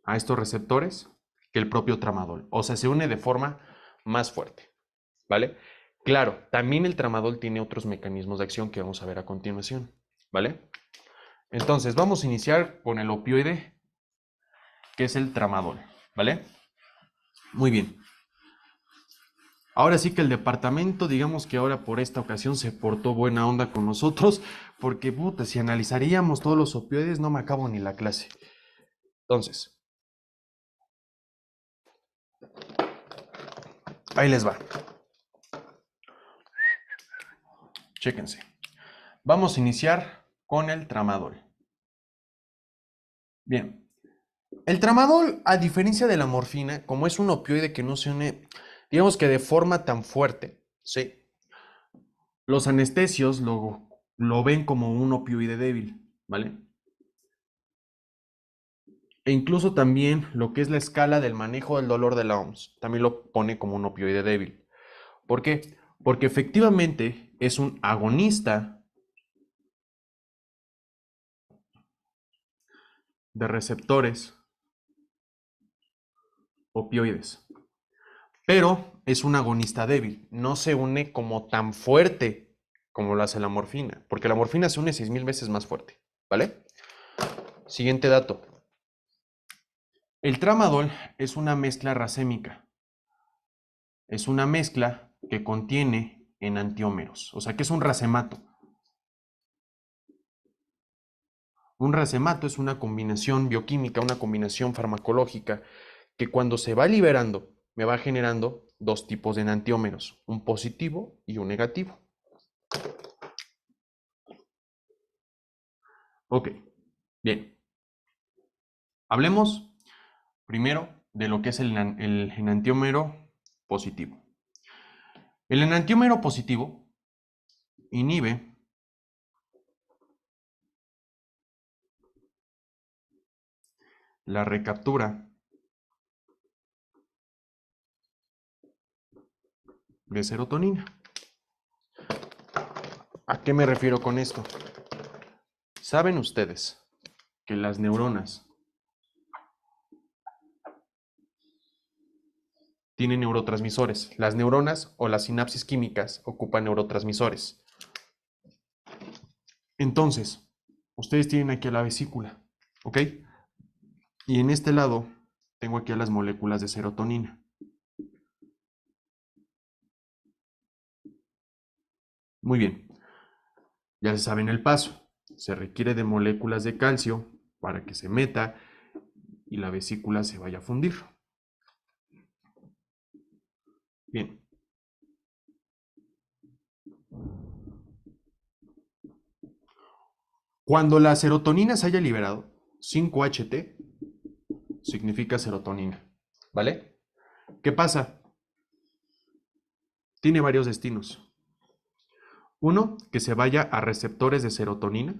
a estos receptores que el propio tramadol. O sea, se une de forma más fuerte. ¿Vale? Claro, también el tramadol tiene otros mecanismos de acción que vamos a ver a continuación. ¿Vale? Entonces, vamos a iniciar con el opioide, que es el tramadol. ¿Vale? Muy bien. Ahora sí que el departamento, digamos que ahora por esta ocasión se portó buena onda con nosotros, porque puta, si analizaríamos todos los opioides no me acabo ni la clase. Entonces, ahí les va. Chéquense. Vamos a iniciar con el tramadol. Bien. El tramadol, a diferencia de la morfina, como es un opioide que no se une, digamos que de forma tan fuerte, ¿sí? Los anestesios lo ven como un opioide débil, ¿vale? E incluso también lo que es la escala del manejo del dolor de la OMS, también lo pone como un opioide débil. ¿Por qué? Porque efectivamente es un agonista de receptores opioides, pero es un agonista débil, no se une como tan fuerte como lo hace la morfina, porque la morfina se une 6000 veces más fuerte, ¿vale? Siguiente dato. El tramadol es una mezcla racémica. Es una mezcla que contiene enantiómeros. O sea, ¿qué es un racemato? Un racemato es una combinación bioquímica, una combinación farmacológica que cuando se va liberando, me va generando dos tipos de enantiómeros, un positivo y un negativo. Ok, bien. Hablemos primero de lo que es el enantiómero positivo. El enantiómero positivo inhibe la recaptura de serotonina. ¿A qué me refiero con esto? ¿Saben ustedes que las neuronas tienen neurotransmisores? Las neuronas o las sinapsis químicas ocupan neurotransmisores. Entonces, ustedes tienen aquí a la vesícula, ¿ok? Y en este lado tengo aquí a las moléculas de serotonina. Muy bien, ya se saben el paso. Se requiere de moléculas de calcio para que se meta y la vesícula se vaya a fundir. Bien. Cuando la serotonina se haya liberado, 5-HT significa serotonina, ¿vale? ¿Qué pasa? Tiene varios destinos. Uno, que se vaya a receptores de serotonina,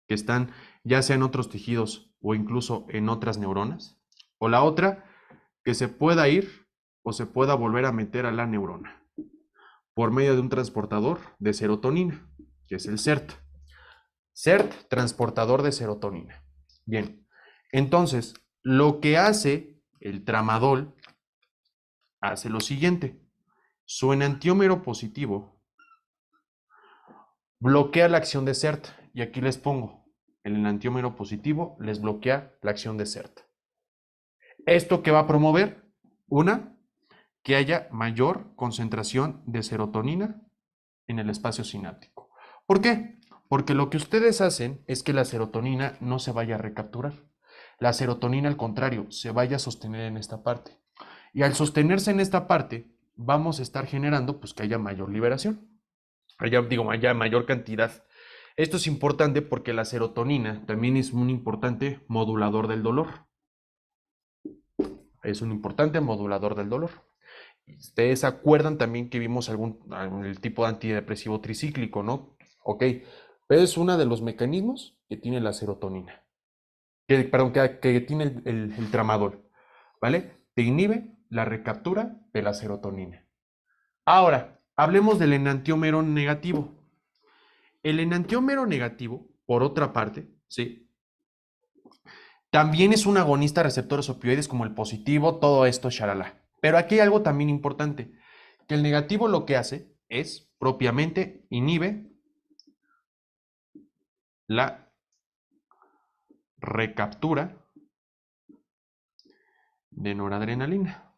que están ya sea en otros tejidos o incluso en otras neuronas. O la otra, que se pueda ir o se pueda volver a meter a la neurona por medio de un transportador de serotonina, que es el CERT. CERT, transportador de serotonina. Bien, entonces, lo que hace el tramadol, hace lo siguiente. Su enantiómero positivo bloquea la acción de CERT. Y aquí les pongo, el enantiómero positivo les bloquea la acción de CERT. ¿Esto qué va a promover? Una, que haya mayor concentración de serotonina en el espacio sináptico. ¿Por qué? Porque lo que ustedes hacen es que la serotonina no se vaya a recapturar. La serotonina, al contrario, se vaya a sostener en esta parte. Y al sostenerse en esta parte, vamos a estar generando pues que haya mayor liberación. Haya mayor cantidad. Esto es importante porque la serotonina también es un importante modulador del dolor. Es un importante modulador del dolor. Ustedes acuerdan también que vimos el tipo de antidepresivo tricíclico, ¿no? Ok, pero es uno de los mecanismos que tiene la serotonina. Que tiene el tramadol, ¿vale? Te inhibe la recaptura de la serotonina. Ahora, hablemos del enantiómero negativo. El enantiómero negativo, por otra parte, ¿sí? También es un agonista de receptores opioides como el positivo, todo esto, shalala. Pero aquí hay algo también importante, que el negativo lo que hace es propiamente inhibe la recaptura de noradrenalina.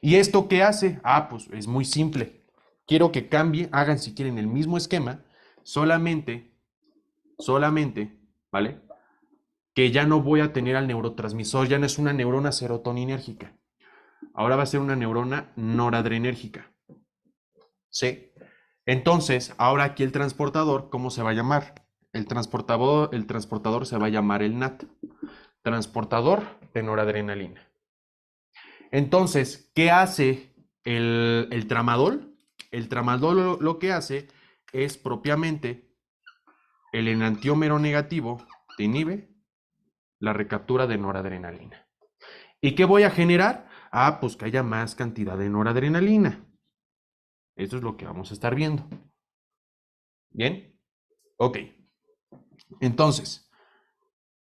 ¿Y esto qué hace? Ah, pues es muy simple. Quiero que cambie, hagan si quieren el mismo esquema, solamente, ¿vale? Que ya no voy a tener al neurotransmisor, ya no es una neurona serotoninérgica. Ahora va a ser una neurona noradrenérgica. ¿Sí? Entonces, ahora aquí el transportador, ¿cómo se va a llamar? El transportador se va a llamar el NAT, transportador de noradrenalina. Entonces, ¿qué hace el tramadol? El tramadol lo que hace es propiamente el enantiómero negativo te inhibe la recaptura de noradrenalina. ¿Y qué voy a generar? Ah, pues que haya más cantidad de noradrenalina. Eso es lo que vamos a estar viendo. ¿Bien? Ok. Entonces,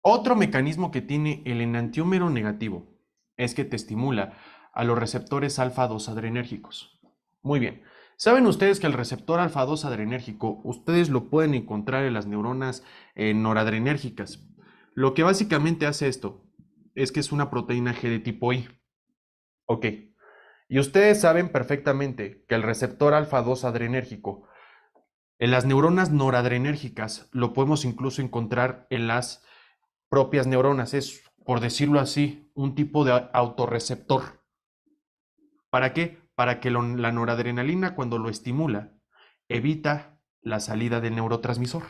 otro mecanismo que tiene el enantiómero negativo es que te estimula a los receptores alfa-2 adrenérgicos. Muy bien. ¿Saben ustedes que el receptor alfa 2 adrenérgico, ustedes lo pueden encontrar en las neuronas noradrenérgicas? Lo que básicamente hace esto es que es una proteína G de tipo I. Ok. Y ustedes saben perfectamente que el receptor alfa 2 adrenérgico en las neuronas noradrenérgicas lo podemos incluso encontrar en las propias neuronas. Es, por decirlo así, un tipo de autorreceptor. ¿Para qué? Para que la noradrenalina, cuando lo estimula, evita la salida del neurotransmisor.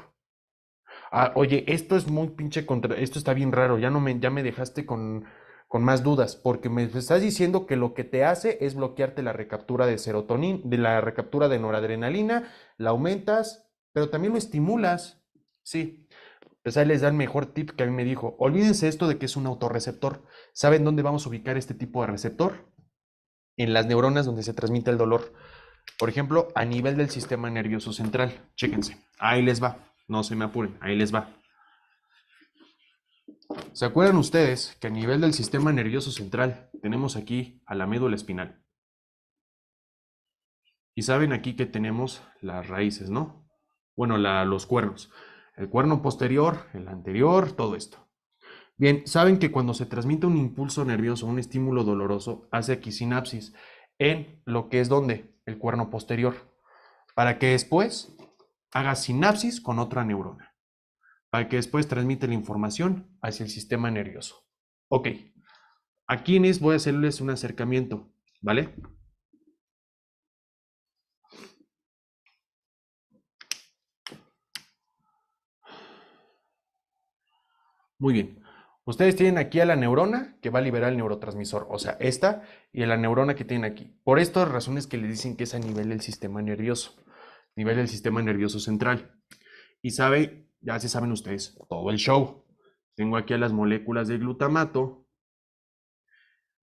Ah, oye, esto es muy pinche contra, esto está bien raro, ya me dejaste con más dudas, porque me estás diciendo que lo que te hace es bloquearte la recaptura de serotonina, de la recaptura de noradrenalina, la aumentas, pero también lo estimulas. Sí, pues ahí les da el mejor tip que a mí me dijo. Olvídense esto de que es un autorreceptor. ¿Saben dónde vamos a ubicar este tipo de receptor? En las neuronas donde se transmite el dolor. Por ejemplo, a nivel del sistema nervioso central. Chéquense. Ahí les va. No se me apuren. Ahí les va. ¿Se acuerdan ustedes que a nivel del sistema nervioso central tenemos aquí a la médula espinal? Y saben aquí que tenemos las raíces, ¿no? Bueno, los cuernos. El cuerno posterior, el anterior, todo esto. Bien, saben que cuando se transmite un impulso nervioso, un estímulo doloroso, hace aquí sinapsis en lo que es donde el cuerno posterior, para que después haga sinapsis con otra neurona, para que después transmite la información hacia el sistema nervioso. Ok, aquí voy a hacerles un acercamiento, ¿vale? Muy bien. Ustedes tienen aquí a la neurona que va a liberar el neurotransmisor, o sea, esta y a la neurona que tienen aquí. Por estas razones que les dicen que es a nivel del sistema nervioso, nivel del sistema nervioso central. Y ya se saben ustedes todo el show. Tengo aquí a las moléculas de glutamato.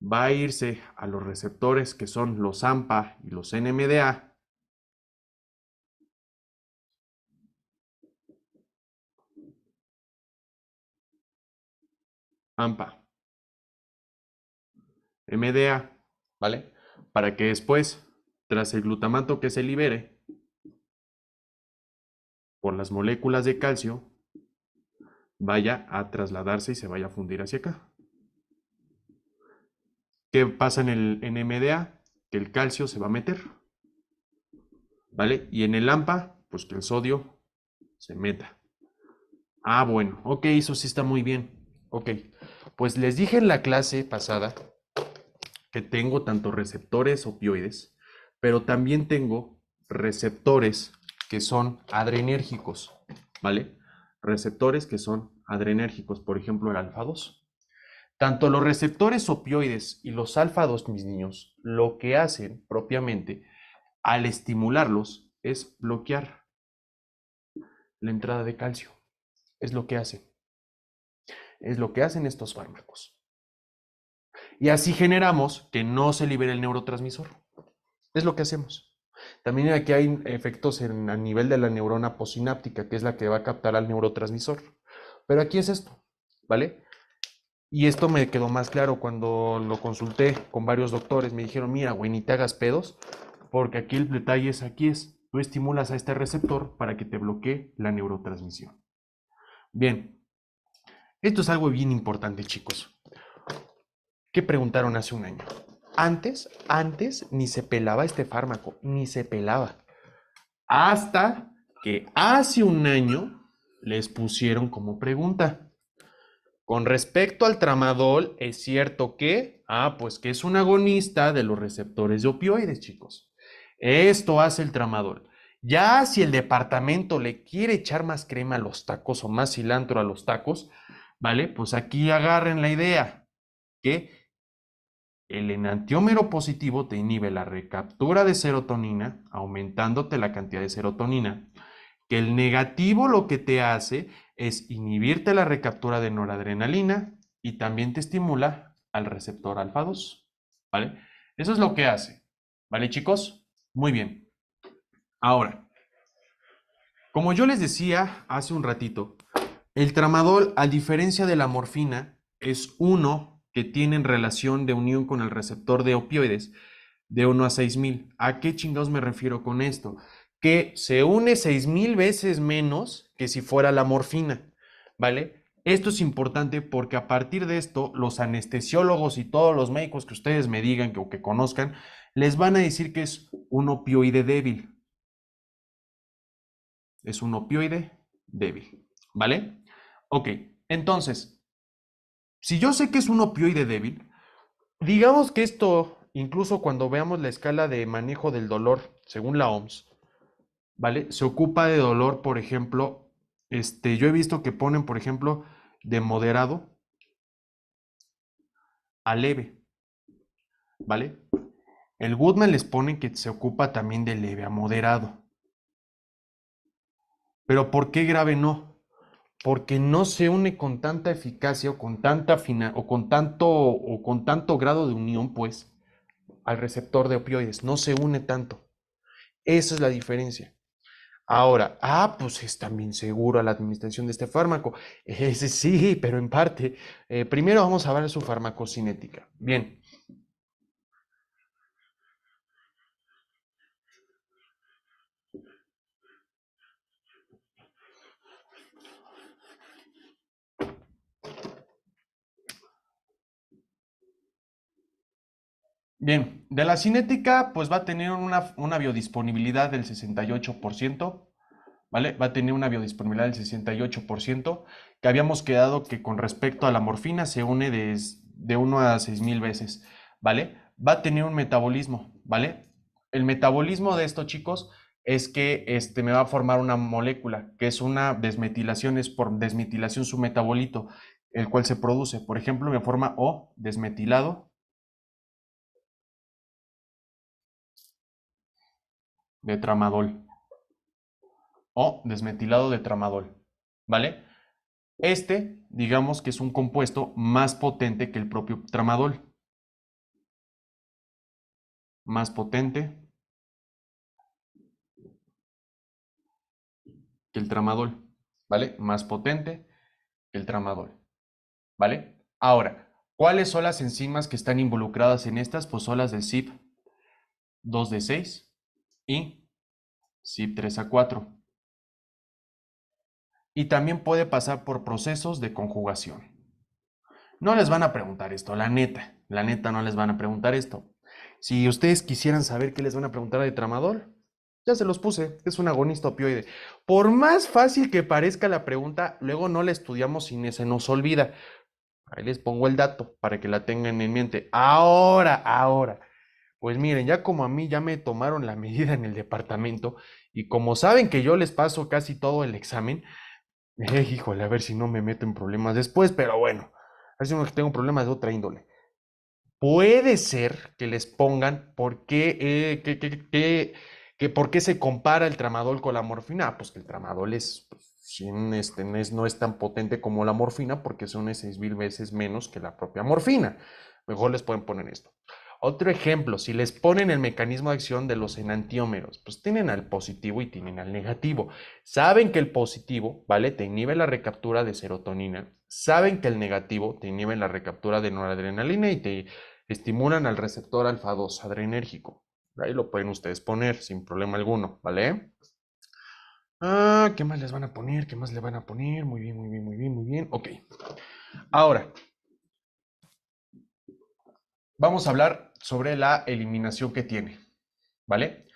Va a irse a los receptores que son los AMPA y los NMDA. AMPA, MDA, ¿vale? Para que después, tras el glutamato que se libere por las moléculas de calcio, vaya a trasladarse y se vaya a fundir hacia acá. ¿Qué pasa en el NMDA? Que el calcio se va a meter, ¿vale? Y en el AMPA, pues que el sodio se meta. Ah, bueno, ok, eso sí está muy bien. Ok, pues les dije en la clase pasada que tengo tanto receptores opioides, pero también tengo receptores que son adrenérgicos, ¿vale? Receptores que son adrenérgicos, por ejemplo, el alfa 2. Tanto los receptores opioides y los alfa 2, mis niños, lo que hacen propiamente al estimularlos es bloquear la entrada de calcio. Es lo que hacen. Es lo que hacen estos fármacos. Y así generamos que no se libere el neurotransmisor. Es lo que hacemos. También aquí hay efectos a nivel de la neurona posináptica, que es la que va a captar al neurotransmisor. Pero aquí es esto, ¿vale? Y esto me quedó más claro cuando lo consulté con varios doctores. Me dijeron, mira, güey, ni te hagas pedos, porque aquí el detalle es, tú estimulas a este receptor para que te bloquee la neurotransmisión. Bien, esto es algo bien importante, chicos. ¿Qué preguntaron hace un año? Antes ni se pelaba este fármaco, ni se pelaba. Hasta que hace un año les pusieron como pregunta. Con respecto al tramadol, ¿es cierto que? Pues que es un agonista de los receptores de opioides, chicos. Esto hace el tramadol. Ya si el departamento le quiere echar más crema a los tacos o más cilantro a los tacos, ¿vale? Pues aquí agarren la idea que el enantiómero positivo te inhibe la recaptura de serotonina, aumentándote la cantidad de serotonina. Que el negativo lo que te hace es inhibirte la recaptura de noradrenalina y también te estimula al receptor alfa 2, ¿vale? Eso es lo que hace, ¿vale, chicos? Muy bien. Ahora, como yo les decía hace un ratito, el tramadol, a diferencia de la morfina, es uno que tiene relación de unión con el receptor de opioides de 1 a 6000. ¿A qué chingados me refiero con esto? Que se une 6000 veces menos que si fuera la morfina, ¿vale? Esto es importante porque a partir de esto, los anestesiólogos y todos los médicos que ustedes me digan o que conozcan, les van a decir que es un opioide débil. Es un opioide débil, ¿vale? Ok, entonces, si yo sé que es un opioide débil, digamos que esto, incluso cuando veamos la escala de manejo del dolor, según la OMS, ¿vale? Se ocupa de dolor, por ejemplo, yo he visto que ponen, por ejemplo, de moderado a leve, ¿vale? El Goodman les pone que se ocupa también de leve a moderado. Pero ¿por qué grave no? Porque no se une con tanta eficacia o con tanta o con tanto grado de unión, pues, al receptor de opioides. No se une tanto. Esa es la diferencia. Ahora, pues es también seguro la administración de este fármaco. Ese sí, pero en parte. Primero vamos a ver su farmacocinética. Bien. Bien, de la cinética, pues va a tener una biodisponibilidad del 68%, ¿vale? Va a tener una biodisponibilidad del 68%, que habíamos quedado que con respecto a la morfina se une de 1 a 6000 veces, ¿vale? Va a tener un metabolismo, ¿vale? El metabolismo de estos chicos es que me va a formar una molécula, que es una desmetilación, es por desmetilación su metabolito, el cual se produce. Por ejemplo, me forma O, desmetilado de tramadol. O desmetilado de tramadol, ¿vale? Digamos que es un compuesto más potente que el propio tramadol, más potente que el tramadol, ¿vale? Más potente que el tramadol, ¿vale? Ahora, ¿cuáles son las enzimas que están involucradas en estas? Pues son las del CYP2D6 y CYP3A4. Y también puede pasar por procesos de conjugación. No les van a preguntar esto, la neta no les van a preguntar esto. Si ustedes quisieran saber qué les van a preguntar de tramadol, ya se los puse, es un agonista opioide. Por más fácil que parezca la pregunta, luego no la estudiamos y se nos olvida. Ahí les pongo el dato para que la tengan en mente. Ahora, pues miren, ya como a mí ya me tomaron la medida en el departamento y como saben que yo les paso casi todo el examen, híjole, a ver si no me meto en problemas después, pero bueno, a ver si no tengo problemas de otra índole. Puede ser que les pongan por qué, por qué se compara el tramadol con la morfina. Pues que el tramadol no es tan potente como la morfina porque son 6000 veces menos que la propia morfina. Mejor les pueden poner esto. Otro ejemplo, si les ponen el mecanismo de acción de los enantiómeros, pues tienen al positivo y tienen al negativo. Saben que el positivo, ¿vale? Te inhibe la recaptura de serotonina. Saben que el negativo te inhibe la recaptura de noradrenalina y te estimulan al receptor alfa 2 adrenérgico. Ahí lo pueden ustedes poner sin problema alguno, ¿vale? ¿Qué más les van a poner? ¿Qué más le van a poner? Muy bien, muy bien, muy bien, muy bien. Ok. Ahora, vamos a hablar sobre la eliminación que tiene, ¿vale?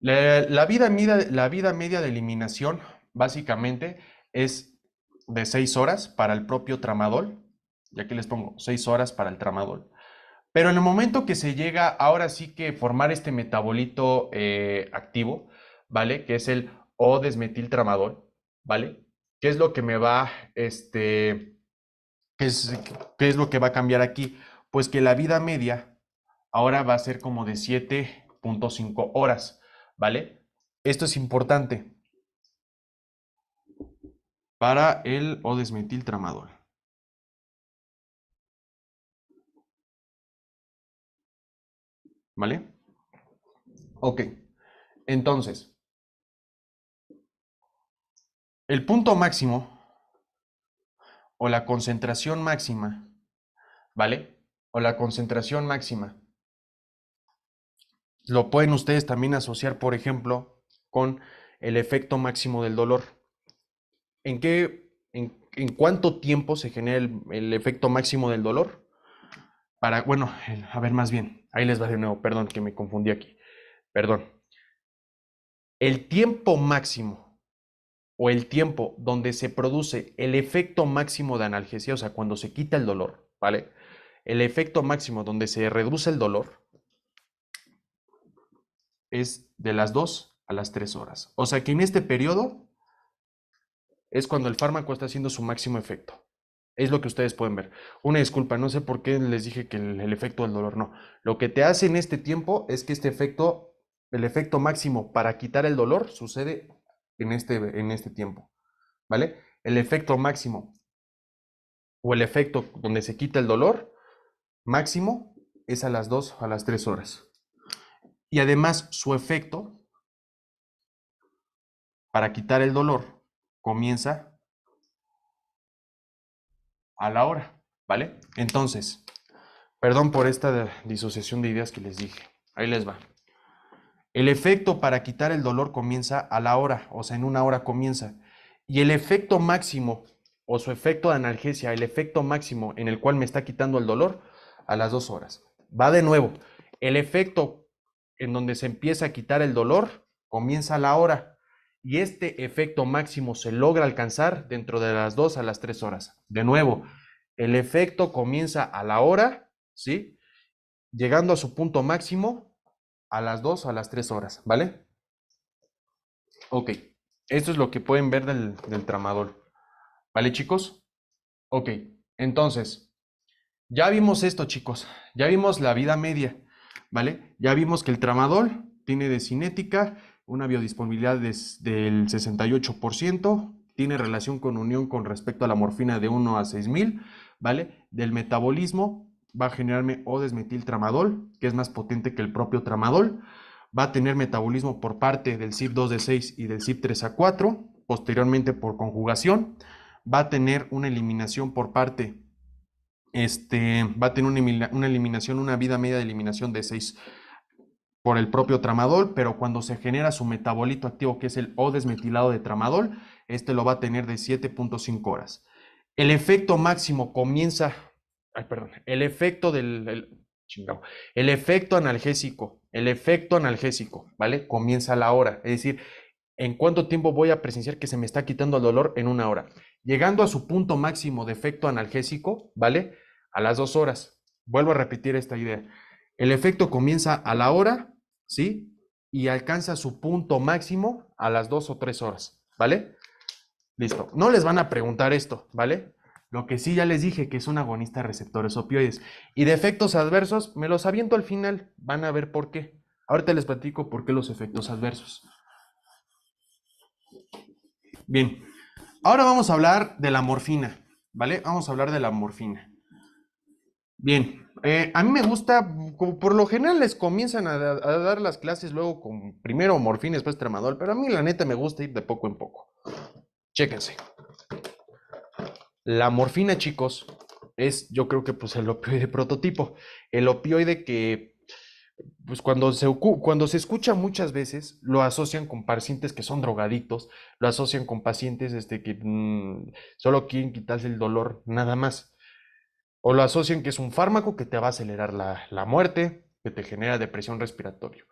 La vida media de eliminación básicamente es de 6 horas para el propio tramadol. Y aquí les pongo 6 horas para el tramadol. Pero en el momento que se llega ahora sí que formar este metabolito activo, ¿vale? Que es el O-desmetiltramadol, ¿vale? ¿Qué es lo que me va, qué es, qué es lo que va a cambiar aquí? Pues que la vida media ahora va a ser como de 7.5 horas, ¿vale? Esto es importante para el O-desmetiltramadol, ¿vale? Ok, entonces, el punto máximo o la concentración máxima, ¿vale? O la concentración máxima Lo pueden ustedes también asociar, por ejemplo, con el efecto máximo del dolor. ¿En cuánto tiempo se genera el efecto máximo del dolor? Bueno, a ver, más bien, ahí les va de nuevo, perdón, que me confundí aquí, perdón. El tiempo máximo o el tiempo donde se produce el efecto máximo de analgesia, o sea, cuando se quita el dolor, ¿vale? El efecto máximo donde se reduce el dolor es de las 2 a las 3 horas. O sea que en este periodo es cuando el fármaco está haciendo su máximo efecto. Es lo que ustedes pueden ver. Una disculpa, no sé por qué les dije que el efecto del dolor no. Lo que te hace en este tiempo es que este efecto, el efecto máximo para quitar el dolor, sucede en este tiempo, ¿vale? El efecto máximo o el efecto donde se quita el dolor máximo es a las 2 a las 3 horas. Y además su efecto para quitar el dolor comienza a la hora, ¿vale? Entonces, perdón por esta disociación de ideas que les dije. Ahí les va. El efecto para quitar el dolor comienza a la hora, o sea, en una hora comienza. Y el efecto máximo, o su efecto de analgesia, el efecto máximo en el cual me está quitando el dolor, a las 2 horas. Va de nuevo. El efecto en donde se empieza a quitar el dolor comienza a la hora. Y este efecto máximo se logra alcanzar dentro de las 2 a las 3 horas. De nuevo, el efecto comienza a la hora, ¿sí? Llegando a su punto máximo a las 2 o a las 3 horas, ¿vale? Ok, esto es lo que pueden ver del tramadol, ¿vale, chicos? Ok, entonces, ya vimos esto, chicos, ya vimos la vida media, ¿vale? Ya vimos que el tramadol tiene de cinética una biodisponibilidad del 68%, tiene relación con unión con respecto a la morfina de 1 a 6000, ¿vale? Del metabolismo va a generarme O-desmetiltramadol, que es más potente que el propio tramadol. Va a tener metabolismo por parte del CYP2D6 y del CYP3A4, posteriormente por conjugación. Va a tener una eliminación por parte, va a tener una eliminación, una vida media de eliminación de 6 por el propio tramadol, pero cuando se genera su metabolito activo, que es el O-desmetilado de tramadol, este lo va a tener de 7.5 horas. El efecto máximo comienza, ay, perdón, el efecto el efecto analgésico, ¿vale? Comienza a la hora, es decir, ¿en cuánto tiempo voy a presenciar que se me está quitando el dolor? En una hora. Llegando a su punto máximo de efecto analgésico, ¿vale? A las 2 horas. Vuelvo a repetir esta idea. El efecto comienza a la hora, ¿sí? Y alcanza su punto máximo a las 2 o 3 horas, ¿vale? Listo. No les van a preguntar esto, ¿vale? Lo que sí ya les dije que es un agonista de receptores opioides. Y de efectos adversos, me los aviento al final. Van a ver por qué. Ahorita les platico por qué los efectos adversos. Bien, ahora vamos a hablar de la morfina, ¿vale? Vamos a hablar de la morfina. Bien, a mí me gusta, como por lo general les comienzan a dar las clases luego con primero morfina, después tramadol, pero a mí la neta me gusta ir de poco en poco. Chéquense. La morfina, chicos, es yo creo que pues el opioide prototipo. El opioide que pues cuando se escucha muchas veces, lo asocian con pacientes que son drogadictos, lo asocian con pacientes que solo quieren quitarse el dolor, nada más. O lo asocian que es un fármaco que te va a acelerar la muerte, que te genera depresión respiratoria.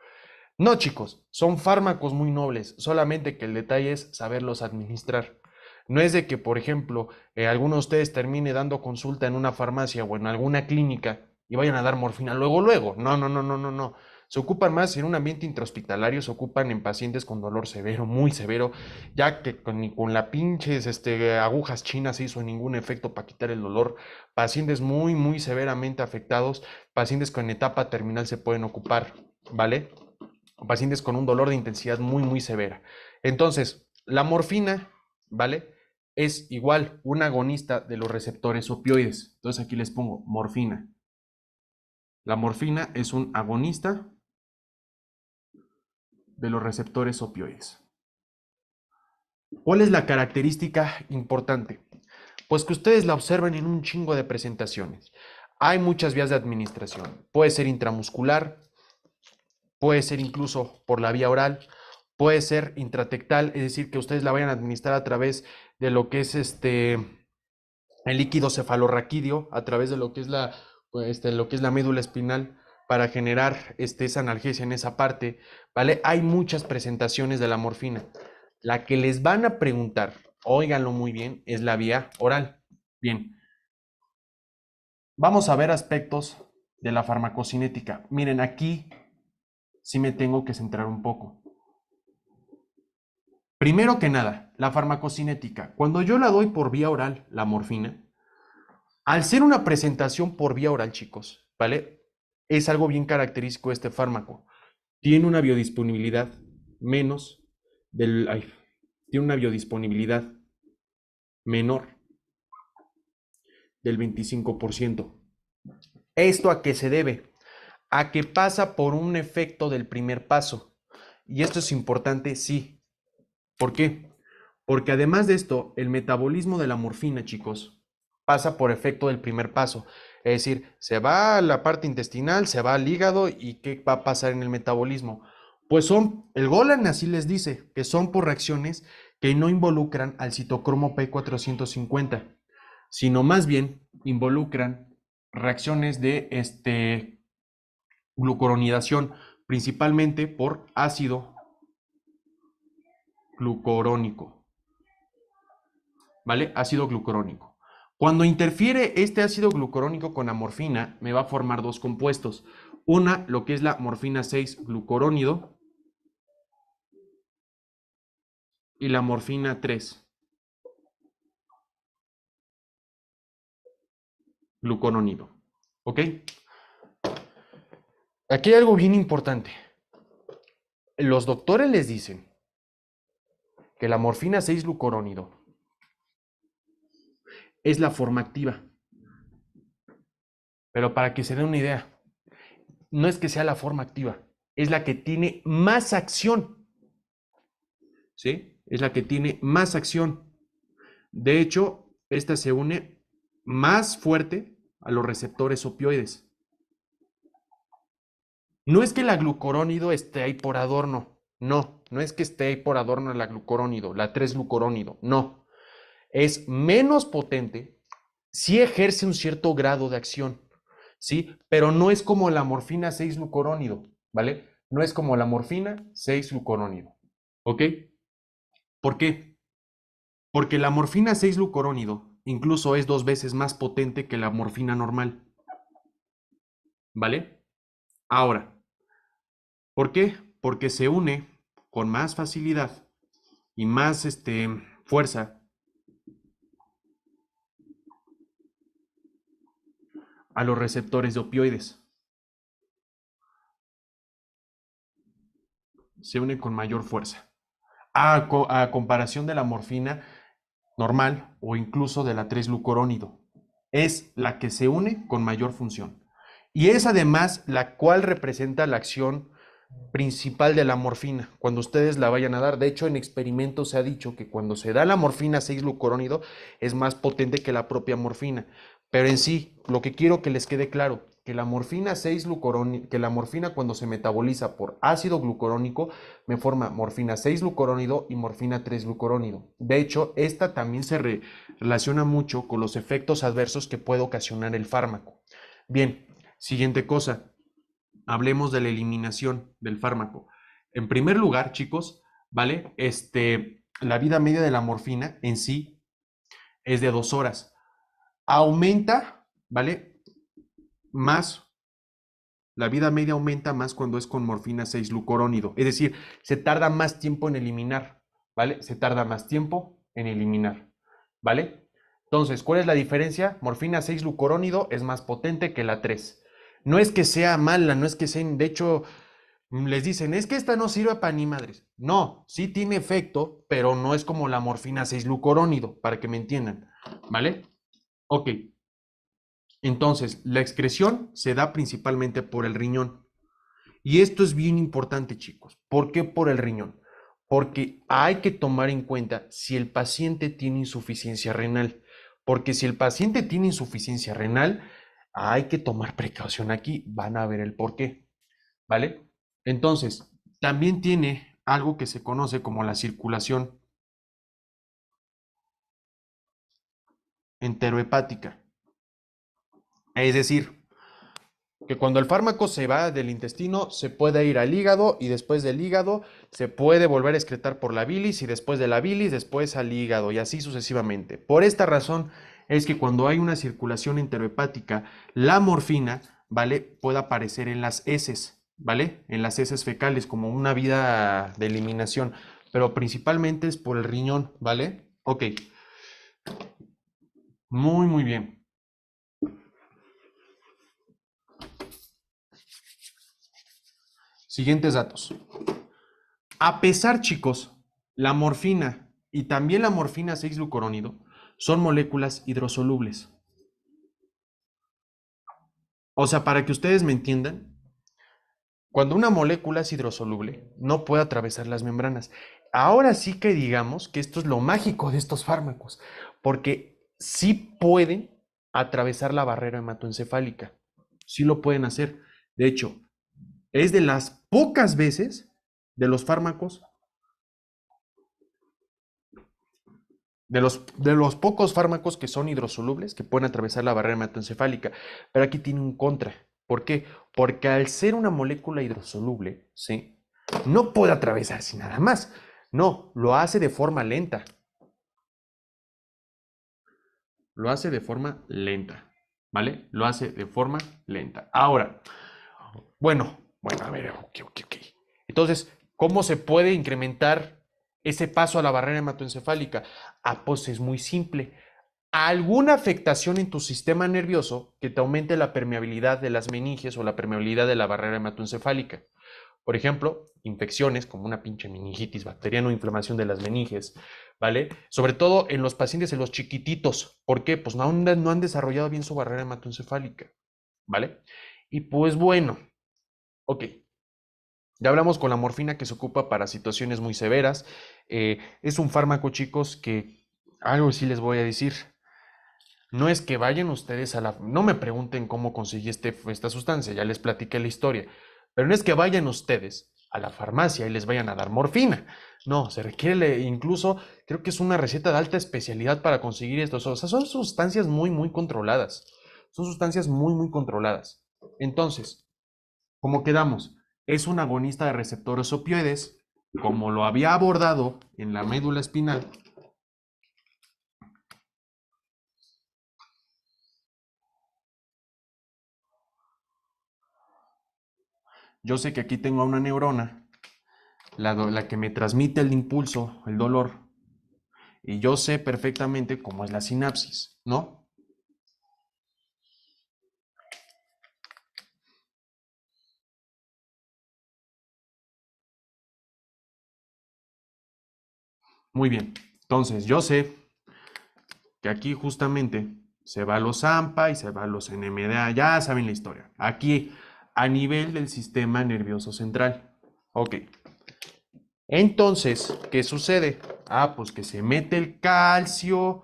No, chicos, son fármacos muy nobles, solamente que el detalle es saberlos administrar. No es de que, por ejemplo, alguno de ustedes termine dando consulta en una farmacia o en alguna clínica y vayan a dar morfina luego, luego. No, no, no, no, no, no. Se ocupan más en un ambiente intrahospitalario, se ocupan en pacientes con dolor severo, muy severo, ya que con la pinches agujas chinas se hizo ningún efecto para quitar el dolor. Pacientes muy, muy severamente afectados, pacientes que en etapa terminal se pueden ocupar, ¿vale? Pacientes con un dolor de intensidad muy, muy severa. Entonces, la morfina, ¿vale? Es igual un agonista de los receptores opioides. Entonces aquí les pongo morfina. La morfina es un agonista de los receptores opioides. ¿Cuál es la característica importante? Pues que ustedes la observen en un chingo de presentaciones. Hay muchas vías de administración. Puede ser intramuscular, puede ser incluso por la vía oral, puede ser intratectal, es decir, que ustedes la vayan a administrar a través de lo que es el líquido cefalorraquídeo, a través de lo que es lo que es la médula espinal, para generar esa analgesia en esa parte, ¿vale? Hay muchas presentaciones de la morfina. La que les van a preguntar, óiganlo muy bien, es la vía oral. Bien, vamos a ver aspectos de la farmacocinética. Miren, aquí sí me tengo que centrar un poco. Primero que nada, la farmacocinética. Cuando yo la doy por vía oral, la morfina, al ser una presentación por vía oral, chicos, ¿vale? Es algo bien característico de este fármaco. Tiene una biodisponibilidad menos tiene una biodisponibilidad menor del 25%. ¿Esto a qué se debe? A que pasa por un efecto del primer paso. Y esto es importante, sí. ¿Por qué? Porque además de esto, el metabolismo de la morfina, chicos, pasa por efecto del primer paso. Es decir, se va a la parte intestinal, se va al hígado y ¿qué va a pasar en el metabolismo? Pues el Golan así les dice, que son por reacciones que no involucran al citocromo P450, sino más bien involucran reacciones de glucuronidación, principalmente por ácido glucurónico, ¿vale? Ácido glucurónico. Cuando interfiere este ácido glucurónico con la morfina, me va a formar dos compuestos. Una, lo que es la morfina 6 glucurónido y la morfina 3 glucurónido. ¿Ok? Aquí hay algo bien importante. Los doctores les dicen que la morfina 6 glucurónido es la forma activa. Pero para que se den una idea, no es que sea la forma activa, es la que tiene más acción. ¿Sí? Es la que tiene más acción. De hecho, esta se une más fuerte a los receptores opioides. No es que la glucurónido esté ahí por adorno. No, no es que esté ahí por adorno la glucurónido, la 3 glucurónido. No. Es menos potente, sí ejerce un cierto grado de acción, ¿sí? Pero no es como la morfina 6 glucurónido, ¿vale? No es como la morfina 6 glucurónido, ¿ok? ¿Por qué? Porque la morfina 6 glucurónido incluso es 2 veces más potente que la morfina normal, ¿vale? Ahora, ¿por qué? Porque se une con más facilidad y más fuerza a los receptores de opioides. Se une con mayor fuerza. A comparación de la morfina normal o incluso de la 3 glucurónido. Es la que se une con mayor función. Y es además la cual representa la acción principal de la morfina cuando ustedes la vayan a dar. De hecho, en experimentos se ha dicho que cuando se da la morfina 6 glucurónido es más potente que la propia morfina. Pero en sí, lo que quiero que les quede claro, que la morfina 6 glucurónido, que la morfina cuando se metaboliza por ácido glucurónico me forma morfina 6 glucurónido y morfina 3 glucurónido. De hecho, esta también se relaciona mucho con los efectos adversos que puede ocasionar el fármaco. Bien, siguiente cosa. Hablemos de la eliminación del fármaco. En primer lugar, chicos, ¿vale? La vida media de la morfina en sí es de 2 horas. Aumenta, ¿vale? Más, la vida media aumenta más cuando es con morfina 6 glucurónido. Es decir, se tarda más tiempo en eliminar, ¿vale? Se tarda más tiempo en eliminar, ¿vale? Entonces, ¿cuál es la diferencia? Morfina 6 glucurónido es más potente que la 3. No es que sea mala, no es que sea, de hecho, les dicen, es que esta no sirve para ni madres. No, sí tiene efecto, pero no es como la morfina 6 glucurónido, para que me entiendan, ¿vale? Ok, entonces, la excreción se da principalmente por el riñón. Y esto es bien importante, chicos. ¿Por qué por el riñón? Porque hay que tomar en cuenta si el paciente tiene insuficiencia renal. Porque si el paciente tiene insuficiencia renal, hay que tomar precaución aquí. Van a ver el por qué, ¿vale? Entonces, también tiene algo que se conoce como la circulación enterohepática. Es decir, que cuando el fármaco se va del intestino, se puede ir al hígado y después del hígado se puede volver a excretar por la bilis y después de la bilis, después al hígado y así sucesivamente. Por esta razón es que cuando hay una circulación enterohepática, la morfina, ¿vale? Puede aparecer en las heces, ¿vale? En las heces fecales como una vía de eliminación, pero principalmente es por el riñón, ¿vale? Ok, muy bien. Siguientes datos. A pesar, chicos, la morfina y también la morfina 6-glucurónido son moléculas hidrosolubles. O sea, para que ustedes me entiendan, cuando una molécula es hidrosoluble, no puede atravesar las membranas. Ahora sí que digamos que esto es lo mágico de estos fármacos, porque sí pueden atravesar la barrera hematoencefálica. Sí lo pueden hacer. De hecho, es de las pocas veces de los fármacos de los pocos fármacos que son hidrosolubles que pueden atravesar la barrera hematoencefálica. Pero aquí tiene un contra. ¿Por qué? Porque al ser una molécula hidrosoluble, ¿sí? No puede atravesarse nada más. No, lo hace de forma lenta. Lo hace de forma lenta. ¿Vale? Lo hace de forma lenta. Ahora, bueno, a ver, ok. Entonces, ¿cómo se puede incrementar ese paso a la barrera hematoencefálica? Ah, pues es muy simple. Alguna afectación en tu sistema nervioso que te aumente la permeabilidad de las meninges o la permeabilidad de la barrera hematoencefálica. Por ejemplo, infecciones como una pinche meningitis bacteriana o inflamación de las meninges, ¿vale? Sobre todo en los pacientes, en los chiquititos. ¿Por qué? Pues no han desarrollado bien su barrera hematoencefálica, ¿vale? Y pues bueno, ok, ya hablamos con la morfina que se ocupa para situaciones muy severas. Es un fármaco, chicos, que algo sí les voy a decir. No es que vayan ustedes a la... No me pregunten cómo conseguí esta sustancia, ya les platiqué la historia. Pero no es que vayan ustedes a la farmacia y les vayan a dar morfina. No, se requiere incluso, creo que es una receta de alta especialidad para conseguir esto. O sea, son sustancias muy controladas. Son sustancias muy controladas. Entonces, ¿cómo quedamos? Es un agonista de receptores opioides, como lo había abordado en la médula espinal. Yo sé que aquí tengo a una neurona, la que me transmite el impulso, el dolor, y yo sé perfectamente cómo es la sinapsis, ¿no? Muy bien. Entonces, yo sé que aquí justamente se va a los AMPA y se va a los NMDA, ya saben la historia. Aquí, a nivel del sistema nervioso central. Ok. Entonces, ¿qué sucede? Ah, pues que se mete el calcio,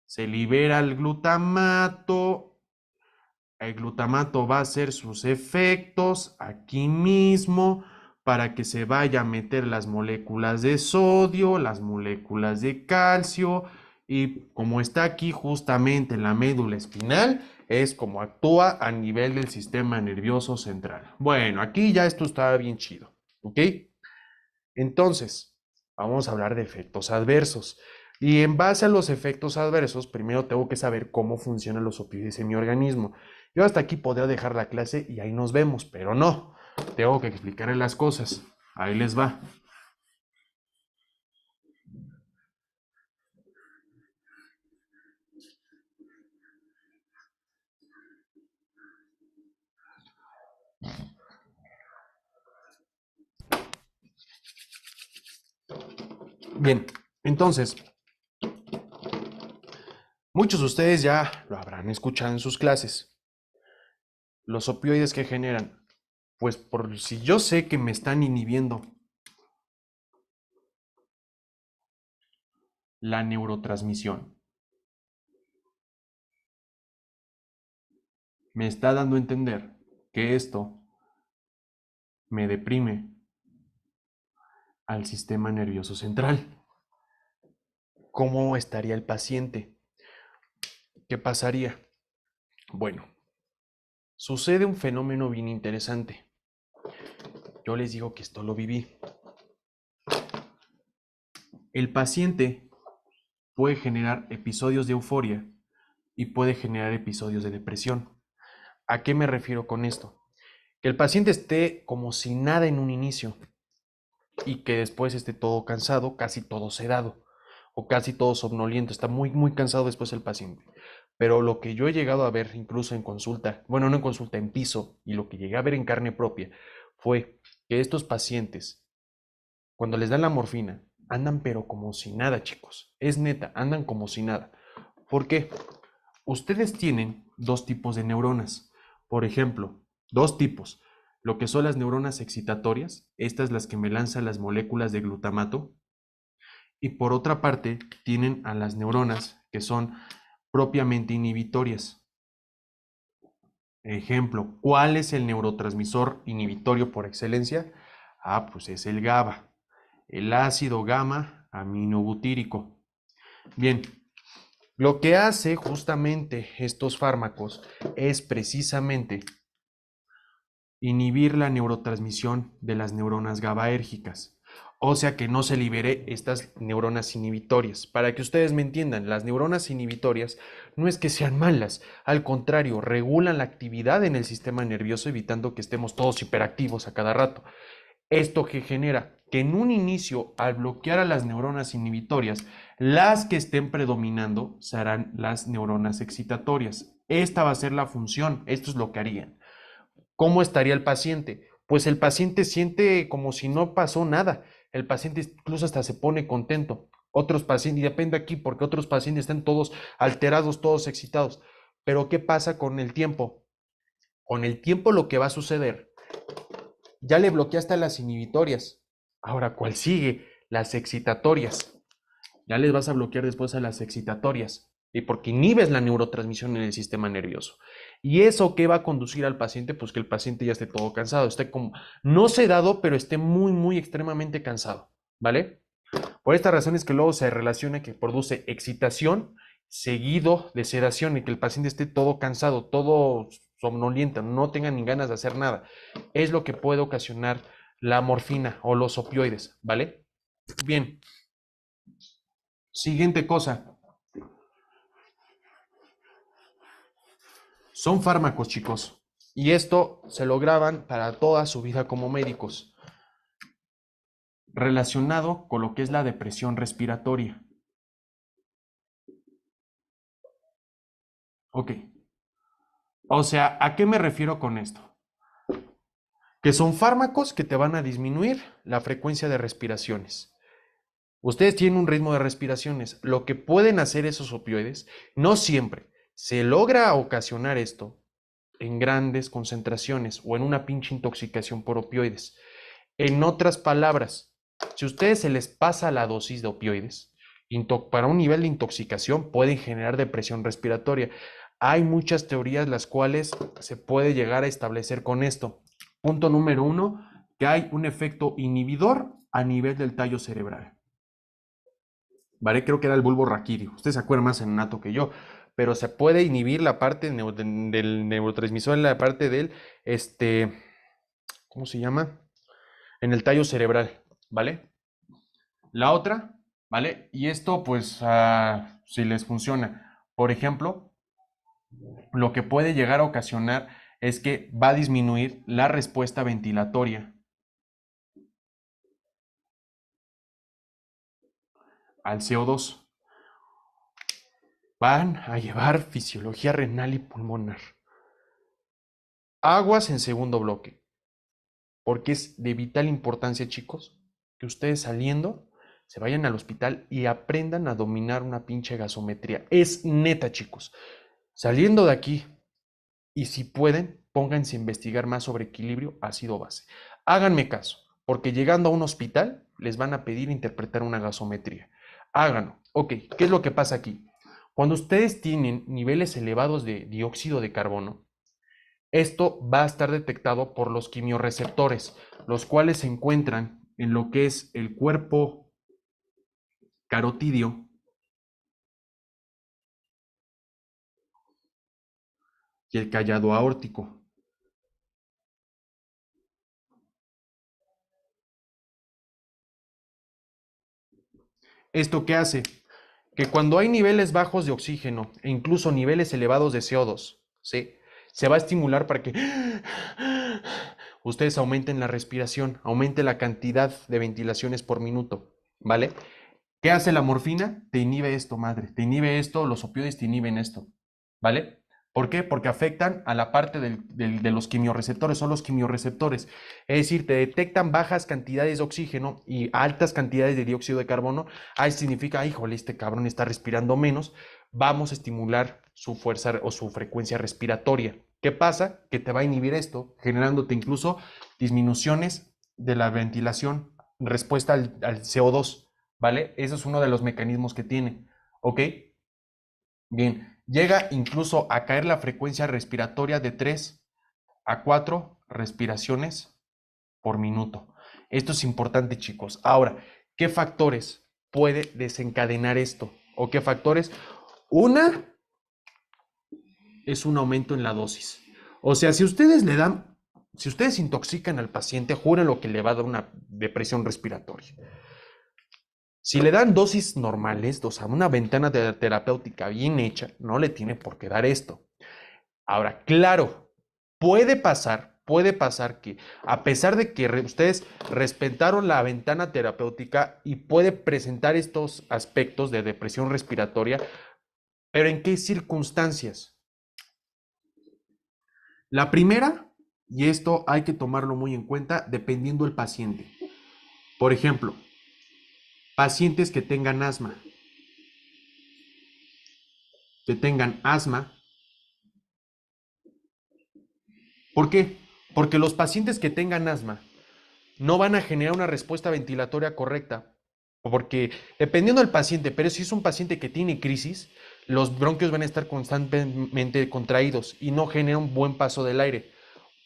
se libera el glutamato va a hacer sus efectos aquí mismo para que se vaya a meter las moléculas de sodio, las moléculas de calcio y como está aquí justamente en la médula espinal, es como actúa a nivel del sistema nervioso central. Bueno, aquí ya esto está bien chido, ¿ok? Entonces, vamos a hablar de efectos adversos. Y en base a los efectos adversos, primero tengo que saber cómo funcionan los opioides en mi organismo. Yo hasta aquí podría dejar la clase y ahí nos vemos, pero no. Tengo que explicarle las cosas. Ahí les va. Bien, entonces, muchos de ustedes ya lo habrán escuchado en sus clases. Los opioides que generan, pues por si yo sé que me están inhibiendo la neurotransmisión, me está dando a entender que esto me deprime al sistema nervioso central. ¿Cómo estaría el paciente? ¿Qué pasaría? Bueno, sucede un fenómeno bien interesante. Yo les digo que esto lo viví. El paciente puede generar episodios de euforia y puede generar episodios de depresión. ¿A qué me refiero con esto? Que el paciente esté como si nada en un inicio y que después esté todo cansado, casi todo sedado o casi todo somnoliento. Está muy, muy cansado después el paciente. Pero lo que yo he llegado a ver incluso en consulta, bueno, no en consulta, en piso, y lo que llegué a ver en carne propia, fue que estos pacientes, cuando les dan la morfina, andan pero como si nada, chicos. Es neta, andan como si nada. ¿Por qué? Ustedes tienen dos tipos de neuronas. Por ejemplo, dos tipos. Lo que son las neuronas excitatorias, estas las que me lanzan las moléculas de glutamato. Y por otra parte, tienen a las neuronas que son propiamente inhibitorias. Ejemplo, ¿cuál es el neurotransmisor inhibitorio por excelencia? Ah, pues es el GABA, el ácido gamma aminobutírico. Bien, lo que hace justamente estos fármacos es precisamente inhibir la neurotransmisión de las neuronas GABAérgicas. O sea que no se libere estas neuronas inhibitorias. Para que ustedes me entiendan, las neuronas inhibitorias no es que sean malas, al contrario, regulan la actividad en el sistema nervioso evitando que estemos todos hiperactivos a cada rato. Esto que genera que en un inicio, al bloquear a las neuronas inhibitorias, las que estén predominando serán las neuronas excitatorias. Esta va a ser la función, esto es lo que harían. ¿Cómo estaría el paciente? Pues el paciente siente como si no pasó nada. El paciente incluso hasta se pone contento. Otros pacientes, y depende aquí, porque otros pacientes están todos alterados, todos excitados. Pero ¿qué pasa con el tiempo? Con el tiempo lo que va a suceder, ya le bloqueaste las inhibitorias. Ahora, ¿cuál sigue? Las excitatorias. Ya les vas a bloquear después a las excitatorias. Y porque inhibes la neurotransmisión en el sistema nervioso. ¿Y eso qué va a conducir al paciente? Pues que el paciente ya esté todo cansado, esté como, no sedado, pero esté muy, muy extremadamente cansado, ¿vale? Por esta razón es que luego se relaciona que produce excitación seguido de sedación y que el paciente esté todo cansado, todo somnoliento, no tenga ni ganas de hacer nada. Es lo que puede ocasionar la morfina o los opioides, ¿vale? Bien, siguiente cosa. Son fármacos, chicos. Y esto se lo graban para toda su vida como médicos. Relacionado con lo que es la depresión respiratoria. Ok. O sea, ¿a qué me refiero con esto? Que son fármacos que te van a disminuir la frecuencia de respiraciones. Ustedes tienen un ritmo de respiraciones. Lo que pueden hacer esos opioides, no siempre, se logra ocasionar esto en grandes concentraciones o en una pinche intoxicación por opioides. En otras palabras, si a ustedes se les pasa la dosis de opioides, para un nivel de intoxicación pueden generar depresión respiratoria. Hay muchas teorías las cuales se puede llegar a establecer con esto. Punto número uno, que hay un efecto inhibidor a nivel del tallo cerebral. ¿Vale? Creo que era el bulbo raquídeo. Ustedes se acuerdan más en nato que yo, pero se puede inhibir la parte del neurotransmisor en la parte del, ¿cómo se llama? En el tallo cerebral, ¿vale? La otra, ¿vale? Y esto, pues, si les funciona, por ejemplo, lo que puede llegar a ocasionar es que va a disminuir la respuesta ventilatoria al CO2. Van a llevar fisiología renal y pulmonar. Aguas en segundo bloque, porque es de vital importancia, chicos, que ustedes saliendo se vayan al hospital y aprendan a dominar una pinche gasometría. Es neta, chicos. Saliendo de aquí, y si pueden, pónganse a investigar más sobre equilibrio ácido-base. Háganme caso, porque llegando a un hospital les van a pedir interpretar una gasometría. Háganlo. Ok, ¿qué es lo que pasa aquí? Cuando ustedes tienen niveles elevados de dióxido de carbono, Esto va a estar detectado por los quimiorreceptores, los cuales se encuentran en lo que es el cuerpo carotidio y el callado aórtico. ¿Esto qué hace? Que cuando hay niveles bajos de oxígeno e incluso niveles elevados de CO2, ¿sí? Se va a estimular para que ustedes aumenten la respiración, aumente la cantidad de ventilaciones por minuto, ¿vale? ¿Qué hace la morfina? Te inhibe esto, madre. Te inhibe esto, los opioides te inhiben esto, ¿vale? ¿Por qué? Porque afectan a la parte de los quimiorreceptores, son los quimiorreceptores. Es decir, te detectan bajas cantidades de oxígeno y altas cantidades de dióxido de carbono. Ahí significa, híjole, este cabrón está respirando menos. Vamos a estimular su fuerza o su frecuencia respiratoria. ¿Qué pasa? Que te va a inhibir esto, generándote incluso disminuciones de la ventilación en respuesta al CO2, ¿vale? Ese es uno de los mecanismos que tiene, ¿ok? Bien, llega incluso a caer la frecuencia respiratoria de 3 a 4 respiraciones por minuto. Esto es importante, chicos. Ahora, ¿qué factores puede desencadenar esto? ¿O qué factores? Una es un aumento en la dosis. O sea, si ustedes intoxican al paciente, juren lo que le va a dar una depresión respiratoria. Si le dan dosis normales, o sea, una ventana terapéutica bien hecha, no le tiene por qué dar esto. Ahora, claro, puede pasar que a pesar de que ustedes respetaron la ventana terapéutica y puede presentar estos aspectos de depresión respiratoria, pero ¿en qué circunstancias? La primera, y esto hay que tomarlo muy en cuenta dependiendo del paciente. Por ejemplo, pacientes que tengan asma. ¿Por qué? Porque los pacientes que tengan asma no van a generar una respuesta ventilatoria correcta. Porque dependiendo del paciente, pero si es un paciente que tiene crisis, los bronquios van a estar constantemente contraídos y no genera un buen paso del aire.